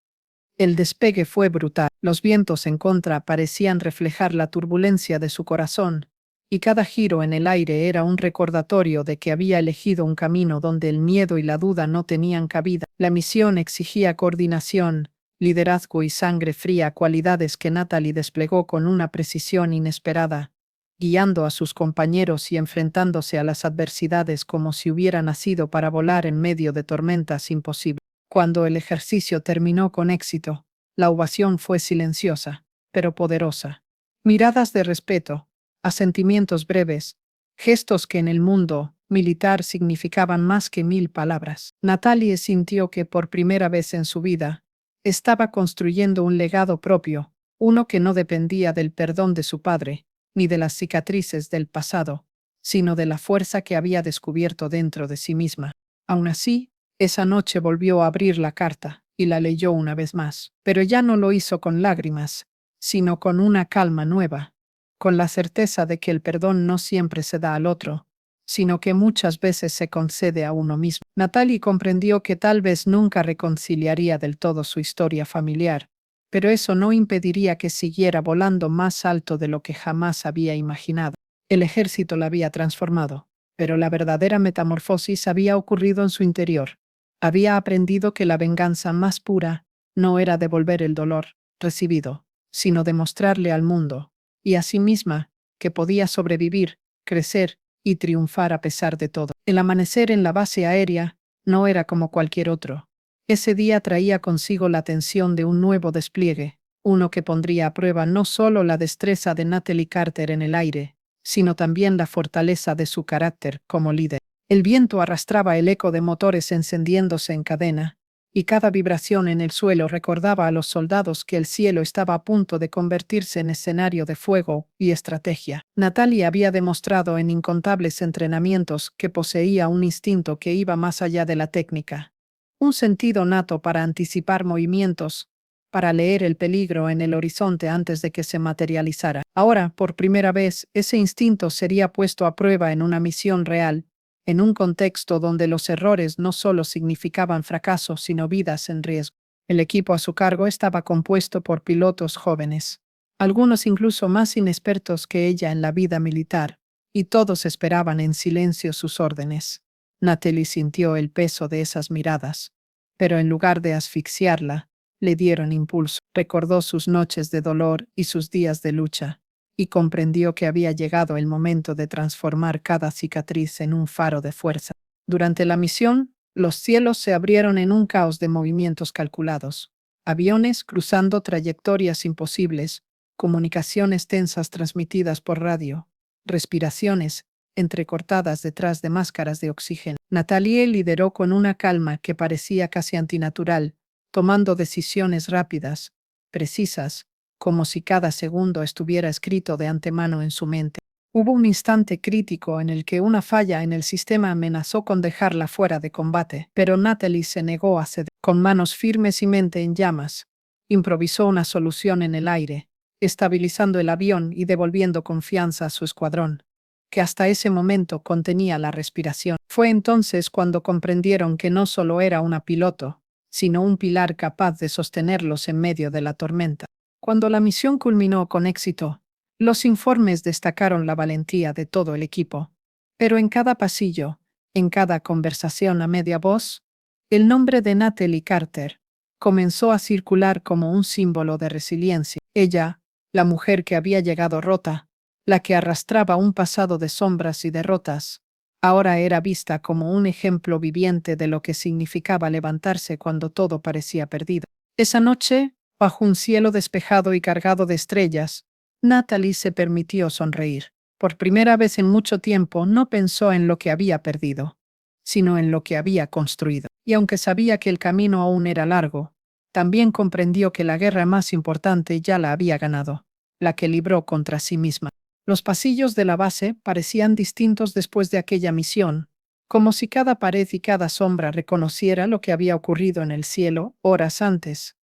El despegue fue brutal, los vientos en contra parecían reflejar la turbulencia de su corazón, y cada giro en el aire era un recordatorio de que había elegido un camino donde el miedo y la duda no tenían cabida. La misión exigía coordinación, liderazgo y sangre fría, cualidades que Natalie desplegó con una precisión inesperada, guiando a sus compañeros y enfrentándose a las adversidades como si hubiera nacido para volar en medio de tormentas imposibles. Cuando el ejercicio terminó con éxito, la ovación fue silenciosa, pero poderosa. Miradas de respeto, asentimientos breves, gestos que en el mundo militar significaban más que 1000 palabras. Natalie sintió que por primera vez en su vida estaba construyendo un legado propio, uno que no dependía del perdón de su padre, ni de las cicatrices del pasado, sino de la fuerza que había descubierto dentro de sí misma. Aun así, esa noche volvió a abrir la carta y la leyó una vez más, pero ya no lo hizo con lágrimas, sino con una calma nueva, con la certeza de que el perdón no siempre se da al otro, sino que muchas veces se concede a uno mismo. Natalie comprendió que tal vez nunca reconciliaría del todo su historia familiar, pero eso no impediría que siguiera volando más alto de lo que jamás había imaginado. El ejército la había transformado, pero la verdadera metamorfosis había ocurrido en su interior. Había aprendido que la venganza más pura no era devolver el dolor recibido, sino demostrarle al mundo, y a sí misma, que podía sobrevivir, crecer y triunfar a pesar de todo. El amanecer en la base aérea no era como cualquier otro. Ese día traía consigo la tensión de un nuevo despliegue, uno que pondría a prueba no solo la destreza de Natalie Carter en el aire, sino también la fortaleza de su carácter como líder. El viento arrastraba el eco de motores encendiéndose en cadena, y cada vibración en el suelo recordaba a los soldados que el cielo estaba a punto de convertirse en escenario de fuego y estrategia. Natalie había demostrado en incontables entrenamientos que poseía un instinto que iba más allá de la técnica. Un sentido nato para anticipar movimientos, para leer el peligro en el horizonte antes de que se materializara. Ahora, por primera vez, ese instinto sería puesto a prueba en una misión real, en un contexto donde los errores no solo significaban fracaso, sino vidas en riesgo. El equipo a su cargo estaba compuesto por pilotos jóvenes, algunos incluso más inexpertos que ella en la vida militar, y todos esperaban en silencio sus órdenes. Natalie sintió el peso de esas miradas, pero en lugar de asfixiarla, le dieron impulso. Recordó sus noches de dolor y sus días de lucha, y comprendió que había llegado el momento de transformar cada cicatriz en un faro de fuerza. Durante la misión, los cielos se abrieron en un caos de movimientos calculados. Aviones cruzando trayectorias imposibles, comunicaciones tensas transmitidas por radio, respiraciones entrecortadas detrás de máscaras de oxígeno. Natalie lideró con una calma que parecía casi antinatural, tomando decisiones rápidas, precisas, como si cada segundo estuviera escrito de antemano en su mente. Hubo un instante crítico en el que una falla en el sistema amenazó con dejarla fuera de combate, pero Natalie se negó a ceder. Con manos firmes y mente en llamas, improvisó una solución en el aire, estabilizando el avión y devolviendo confianza a su escuadrón, que hasta ese momento contenía la respiración. Fue entonces cuando comprendieron que no solo era una piloto, sino un pilar capaz de sostenerlos en medio de la tormenta. Cuando la misión culminó con éxito, los informes destacaron la valentía de todo el equipo. Pero en cada pasillo, en cada conversación a media voz, el nombre de Natalie Carter comenzó a circular como un símbolo de resiliencia. Ella, la mujer que había llegado rota, la que arrastraba un pasado de sombras y derrotas, ahora era vista como un ejemplo viviente de lo que significaba levantarse cuando todo parecía perdido. Esa noche, bajo un cielo despejado y cargado de estrellas, Natalie se permitió sonreír. Por primera vez en mucho tiempo no pensó en lo que había perdido, sino en lo que había construido. Y aunque sabía que el camino aún era largo, también comprendió que la guerra más importante ya la había ganado, la que libró contra sí misma. Los pasillos de la base parecían distintos después de aquella misión, como si cada pared y cada sombra reconociera lo que había ocurrido en el cielo horas antes.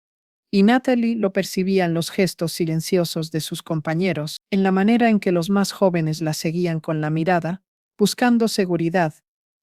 Y Natalie lo percibía en los gestos silenciosos de sus compañeros, en la manera en que los más jóvenes la seguían con la mirada, buscando seguridad,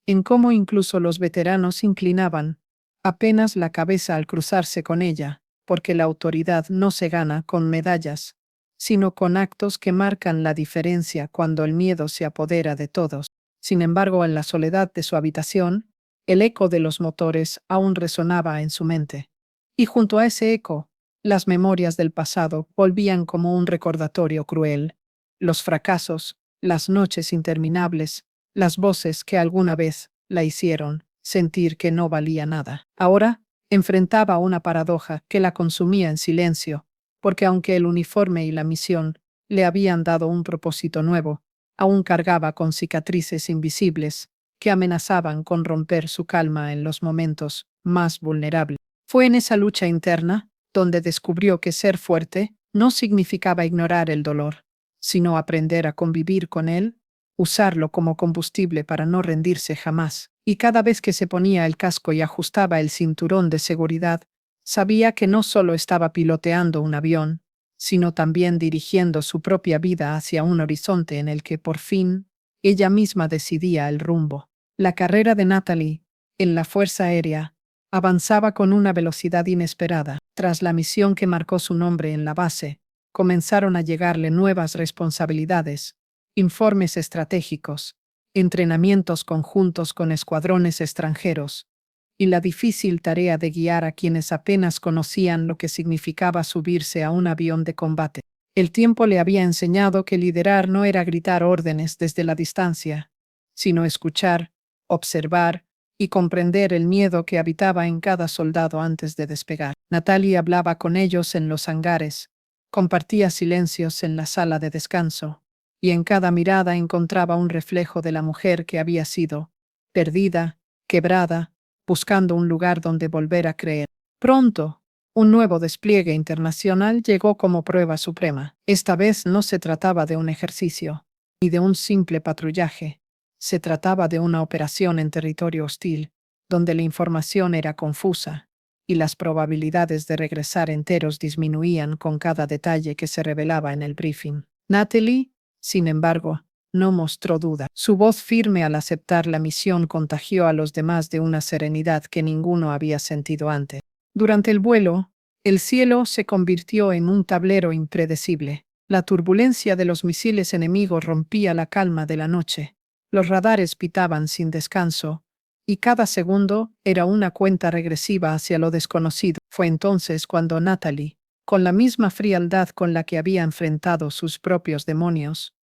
en cómo incluso los veteranos inclinaban apenas la cabeza al cruzarse con ella, porque la autoridad no se gana con medallas, sino con actos que marcan la diferencia cuando el miedo se apodera de todos. Sin embargo, en la soledad de su habitación, el eco de los motores aún resonaba en su mente. Y junto a ese eco, las memorias del pasado volvían como un recordatorio cruel. Los fracasos, las noches interminables, las voces que alguna vez la hicieron sentir que no valía nada. Ahora, enfrentaba una paradoja que la consumía en silencio, porque aunque el uniforme y la misión le habían dado un propósito nuevo, aún cargaba con cicatrices invisibles que amenazaban con romper su calma en los momentos más vulnerables. Fue en esa lucha interna donde descubrió que ser fuerte no significaba ignorar el dolor, sino aprender a convivir con él, usarlo como combustible para no rendirse jamás. Y cada vez que se ponía el casco y ajustaba el cinturón de seguridad, sabía que no solo estaba piloteando un avión, sino también dirigiendo su propia vida hacia un horizonte en el que por fin ella misma decidía el rumbo. La carrera de Natalie, en la Fuerza Aérea, avanzaba con una velocidad inesperada. Tras la misión que marcó su nombre en la base, comenzaron a llegarle nuevas responsabilidades, informes estratégicos, entrenamientos conjuntos con escuadrones extranjeros, y la difícil tarea de guiar a quienes apenas conocían lo que significaba subirse a un avión de combate. El tiempo le había enseñado que liderar no era gritar órdenes desde la distancia, sino escuchar, observar y comprender el miedo que habitaba en cada soldado antes de despegar. Natalie hablaba con ellos en los hangares, compartía silencios en la sala de descanso, y en cada mirada encontraba un reflejo de la mujer que había sido, perdida, quebrada, buscando un lugar donde volver a creer. Pronto, un nuevo despliegue internacional llegó como prueba suprema. Esta vez no se trataba de un ejercicio, ni de un simple patrullaje. Se trataba de una operación en territorio hostil, donde la información era confusa, y las probabilidades de regresar enteros disminuían con cada detalle que se revelaba en el briefing. Natalie, sin embargo, no mostró duda. Su voz firme al aceptar la misión contagió a los demás de una serenidad que ninguno había sentido antes. Durante el vuelo, el cielo se convirtió en un tablero impredecible. La turbulencia de los misiles enemigos rompía la calma de la noche. Los radares pitaban sin descanso, y cada segundo era una cuenta regresiva hacia lo desconocido. Fue entonces cuando Natalie, con la misma frialdad con la que había enfrentado sus propios demonios,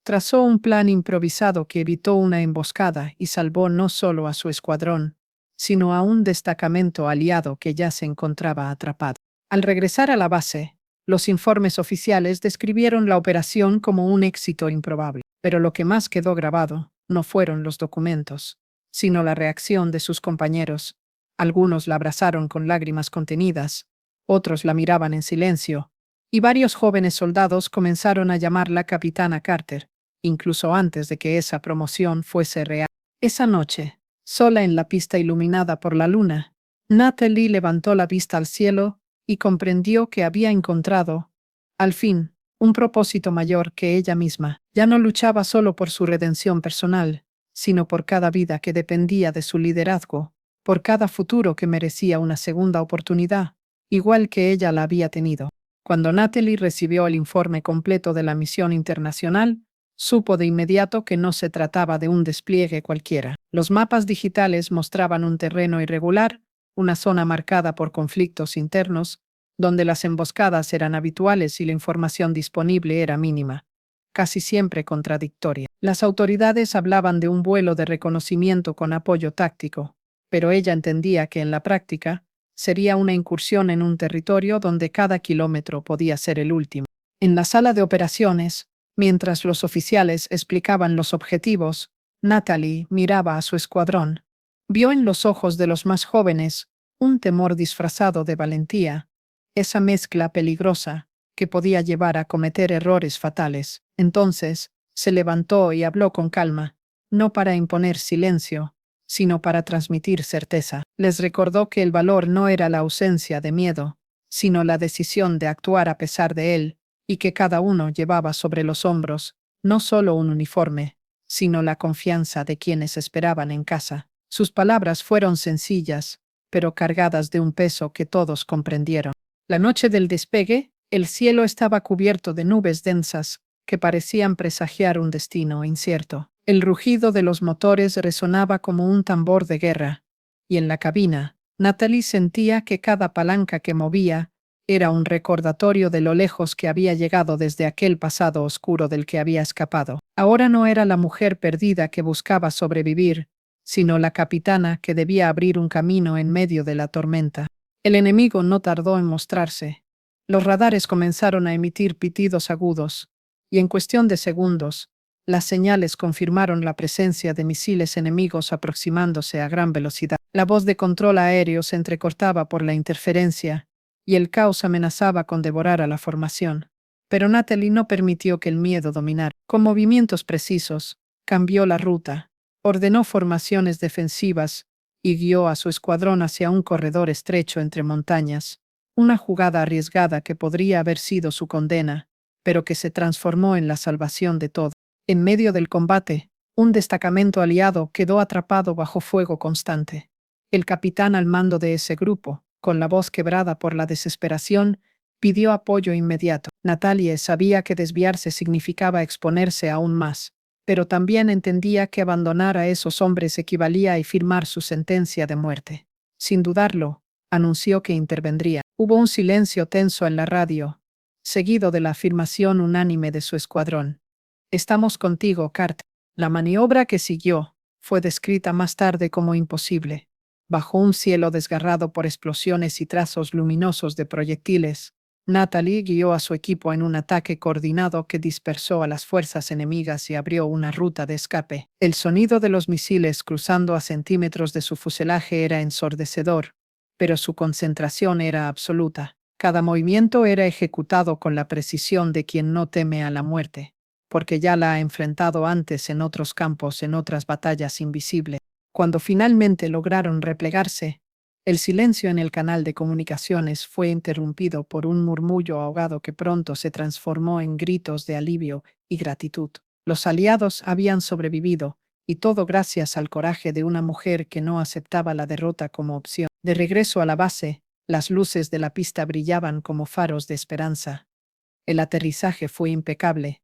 trazó un plan improvisado que evitó una emboscada y salvó no solo a su escuadrón, sino a un destacamento aliado que ya se encontraba atrapado. Al regresar a la base, los informes oficiales describieron la operación como un éxito improbable, pero lo que más quedó grabado no fueron los documentos, sino la reacción de sus compañeros. Algunos la abrazaron con lágrimas contenidas, otros la miraban en silencio, y varios jóvenes soldados comenzaron a llamarla Capitana Carter, incluso antes de que esa promoción fuese real. Esa noche, sola en la pista iluminada por la luna, Natalie levantó la vista al cielo y comprendió que había encontrado, al fin, un propósito mayor que ella misma. Ya no luchaba solo por su redención personal, sino por cada vida que dependía de su liderazgo, por cada futuro que merecía una segunda oportunidad, igual que ella la había tenido. Cuando Natalie recibió el informe completo de la misión internacional, supo de inmediato que no se trataba de un despliegue cualquiera. Los mapas digitales mostraban un terreno irregular, una zona marcada por conflictos internos, donde las emboscadas eran habituales y la información disponible era mínima, casi siempre contradictoria. Las autoridades hablaban de un vuelo de reconocimiento con apoyo táctico, pero ella entendía que en la práctica sería una incursión en un territorio donde cada kilómetro podía ser el último. En la sala de operaciones, mientras los oficiales explicaban los objetivos, Natalie miraba a su escuadrón. Vio en los ojos de los más jóvenes un temor disfrazado de valentía, esa mezcla peligrosa que podía llevar a cometer errores fatales. Entonces, se levantó y habló con calma, no para imponer silencio, sino para transmitir certeza. Les recordó que el valor no era la ausencia de miedo, sino la decisión de actuar a pesar de él, y que cada uno llevaba sobre los hombros, no solo un uniforme, sino la confianza de quienes esperaban en casa. Sus palabras fueron sencillas, pero cargadas de un peso que todos comprendieron. La noche del despegue, el cielo estaba cubierto de nubes densas, que parecían presagiar un destino incierto. El rugido de los motores resonaba como un tambor de guerra, y en la cabina, Natalie sentía que cada palanca que movía era un recordatorio de lo lejos que había llegado desde aquel pasado oscuro del que había escapado. Ahora no era la mujer perdida que buscaba sobrevivir, sino la capitana que debía abrir un camino en medio de la tormenta. El enemigo no tardó en mostrarse. Los radares comenzaron a emitir pitidos agudos, y en cuestión de segundos, las señales confirmaron la presencia de misiles enemigos aproximándose a gran velocidad. La voz de control aéreo se entrecortaba por la interferencia, y el caos amenazaba con devorar a la formación. Pero Natalie no permitió que el miedo dominara. Con movimientos precisos, cambió la ruta, ordenó formaciones defensivas y guió a su escuadrón hacia un corredor estrecho entre montañas. Una jugada arriesgada que podría haber sido su condena, pero que se transformó en la salvación de todo. En medio del combate, un destacamento aliado quedó atrapado bajo fuego constante. El capitán al mando de ese grupo, con la voz quebrada por la desesperación, pidió apoyo inmediato. Natalie sabía que desviarse significaba exponerse aún más, pero también entendía que abandonar a esos hombres equivalía a firmar su sentencia de muerte. Sin dudarlo, anunció que intervendría. Hubo un silencio tenso en la radio, seguido de la afirmación unánime de su escuadrón. Estamos contigo, Carter. La maniobra que siguió fue descrita más tarde como imposible. Bajo un cielo desgarrado por explosiones y trazos luminosos de proyectiles, Natalie guió a su equipo en un ataque coordinado que dispersó a las fuerzas enemigas y abrió una ruta de escape. El sonido de los misiles cruzando a centímetros de su fuselaje era ensordecedor, pero su concentración era absoluta. Cada movimiento era ejecutado con la precisión de quien no teme a la muerte, porque ya la ha enfrentado antes en otros campos, en otras batallas invisibles. Cuando finalmente lograron replegarse, el silencio en el canal de comunicaciones fue interrumpido por un murmullo ahogado que pronto se transformó en gritos de alivio y gratitud. Los aliados habían sobrevivido, y todo gracias al coraje de una mujer que no aceptaba la derrota como opción. De regreso a la base, las luces de la pista brillaban como faros de esperanza. El aterrizaje fue impecable,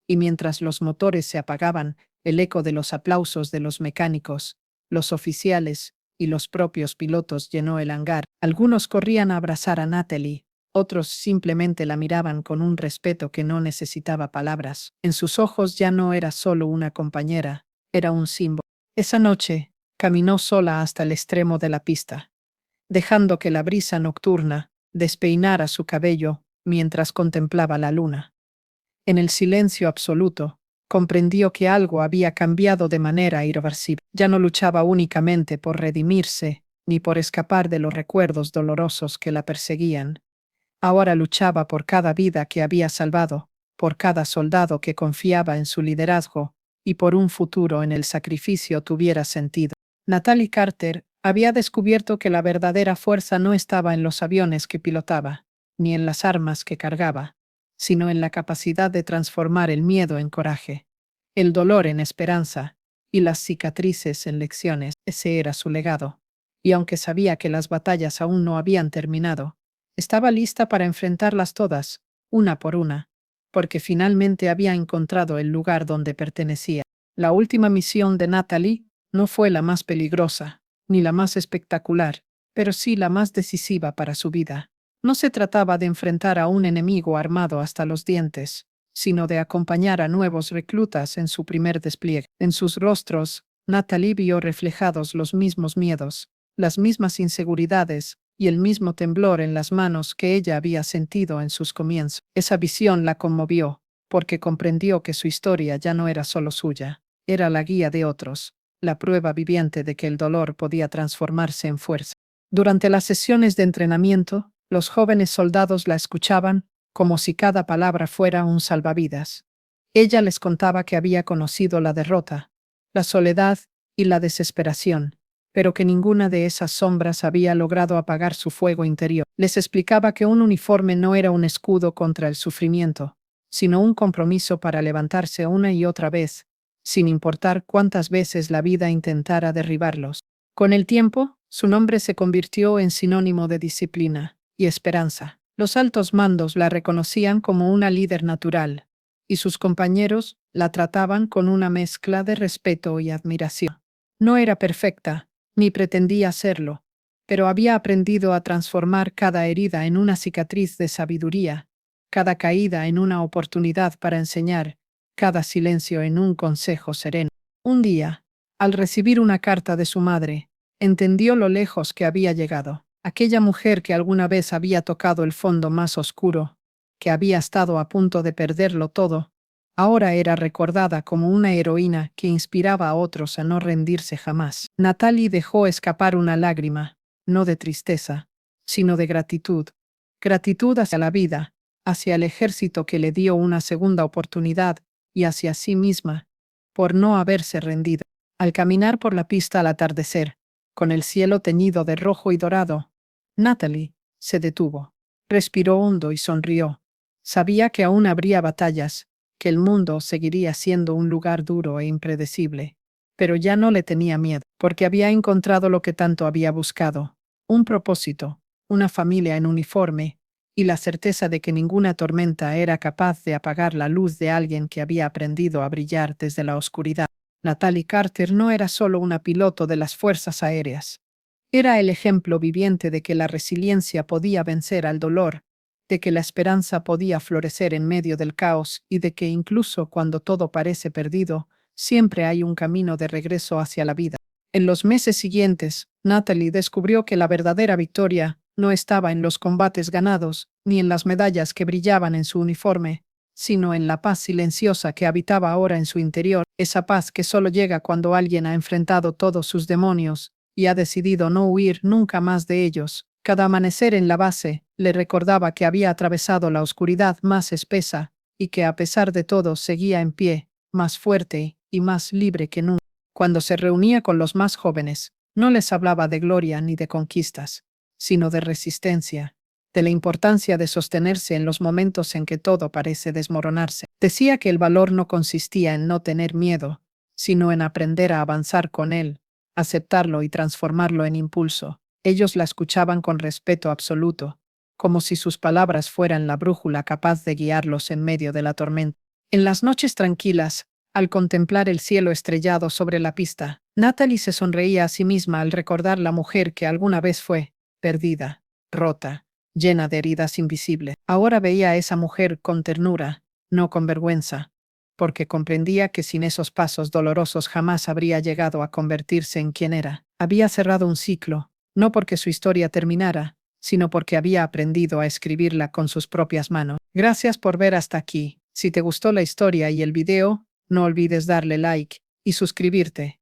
y mientras los motores se apagaban, el eco de los aplausos de los mecánicos, los oficiales y los propios pilotos llenó el hangar. Algunos corrían a abrazar a Natalie, otros simplemente la miraban con un respeto que no necesitaba palabras. En sus ojos ya no era solo una compañera, era un símbolo. Esa noche, caminó sola hasta el extremo de la pista, dejando que la brisa nocturna despeinara su cabello mientras contemplaba la luna. En el silencio absoluto, comprendió que algo había cambiado de manera irreversible. Ya no luchaba únicamente por redimirse, ni por escapar de los recuerdos dolorosos que la perseguían. Ahora luchaba por cada vida que había salvado, por cada soldado que confiaba en su liderazgo, y por un futuro en el sacrificio tuviera sentido. Natalie Carter había descubierto que la verdadera fuerza no estaba en los aviones que pilotaba, ni en las armas que cargaba, sino en la capacidad de transformar el miedo en coraje, el dolor en esperanza y las cicatrices en lecciones. Ese era su legado. Y aunque sabía que las batallas aún no habían terminado, estaba lista para enfrentarlas todas, una por una, porque finalmente había encontrado el lugar donde pertenecía. La última misión de Natalie no fue la más peligrosa, ni la más espectacular, pero sí la más decisiva para su vida. No se trataba de enfrentar a un enemigo armado hasta los dientes, sino de acompañar a nuevos reclutas en su primer despliegue. En sus rostros, Natalie vio reflejados los mismos miedos, las mismas inseguridades y el mismo temblor en las manos que ella había sentido en sus comienzos. Esa visión la conmovió, porque comprendió que su historia ya no era solo suya, era la guía de otros, la prueba viviente de que el dolor podía transformarse en fuerza. Durante las sesiones de entrenamiento, los jóvenes soldados la escuchaban como si cada palabra fuera un salvavidas. Ella les contaba que había conocido la derrota, la soledad y la desesperación, pero que ninguna de esas sombras había logrado apagar su fuego interior. Les explicaba que un uniforme no era un escudo contra el sufrimiento, sino un compromiso para levantarse una y otra vez, sin importar cuántas veces la vida intentara derribarlos. Con el tiempo, su nombre se convirtió en sinónimo de disciplina y esperanza. Los altos mandos la reconocían como una líder natural, y sus compañeros la trataban con una mezcla de respeto y admiración. No era perfecta, ni pretendía serlo, pero había aprendido a transformar cada herida en una cicatriz de sabiduría, cada caída en una oportunidad para enseñar, cada silencio en un consejo sereno. Un día, al recibir una carta de su madre, entendió lo lejos que había llegado. Aquella mujer que alguna vez había tocado el fondo más oscuro, que había estado a punto de perderlo todo, ahora era recordada como una heroína que inspiraba a otros a no rendirse jamás. Natalie dejó escapar una lágrima, no de tristeza, sino de gratitud. gratitud hacia la vida, hacia el ejército que le dio una segunda oportunidad y hacia sí misma, por no haberse rendido. Al caminar por la pista al atardecer, con el cielo teñido de rojo y dorado, Natalie se detuvo, respiró hondo y sonrió. Sabía que aún habría batallas, que el mundo seguiría siendo un lugar duro e impredecible, pero ya no le tenía miedo, porque había encontrado lo que tanto había buscado, un propósito, una familia en uniforme, y la certeza de que ninguna tormenta era capaz de apagar la luz de alguien que había aprendido a brillar desde la oscuridad. Natalie Carter no era solo una piloto de las fuerzas aéreas. Era el ejemplo viviente de que la resiliencia podía vencer al dolor, de que la esperanza podía florecer en medio del caos y de que incluso cuando todo parece perdido, siempre hay un camino de regreso hacia la vida. En los meses siguientes, Natalie descubrió que la verdadera victoria no estaba en los combates ganados, ni en las medallas que brillaban en su uniforme, sino en la paz silenciosa que habitaba ahora en su interior, esa paz que solo llega cuando alguien ha enfrentado todos sus demonios y ha decidido no huir nunca más de ellos. Cada amanecer en la base le recordaba que había atravesado la oscuridad más espesa y que a pesar de todo seguía en pie, más fuerte y más libre que nunca. Cuando se reunía con los más jóvenes, no les hablaba de gloria ni de conquistas, sino de resistencia, de la importancia de sostenerse en los momentos en que todo parece desmoronarse. Decía que el valor no consistía en no tener miedo, sino en aprender a avanzar con él, aceptarlo y transformarlo en impulso. Ellos la escuchaban con respeto absoluto, como si sus palabras fueran la brújula capaz de guiarlos en medio de la tormenta. En las noches tranquilas, al contemplar el cielo estrellado sobre la pista, Natalie se sonreía a sí misma al recordar la mujer que alguna vez fue, perdida, rota, llena de heridas invisibles. Ahora veía a esa mujer con ternura, no con vergüenza, porque comprendía que sin esos pasos dolorosos jamás habría llegado a convertirse en quien era. Había cerrado un ciclo, no porque su historia terminara, sino porque había aprendido a escribirla con sus propias manos. Gracias por ver hasta aquí. Si te gustó la historia y el video, no olvides darle like y suscribirte.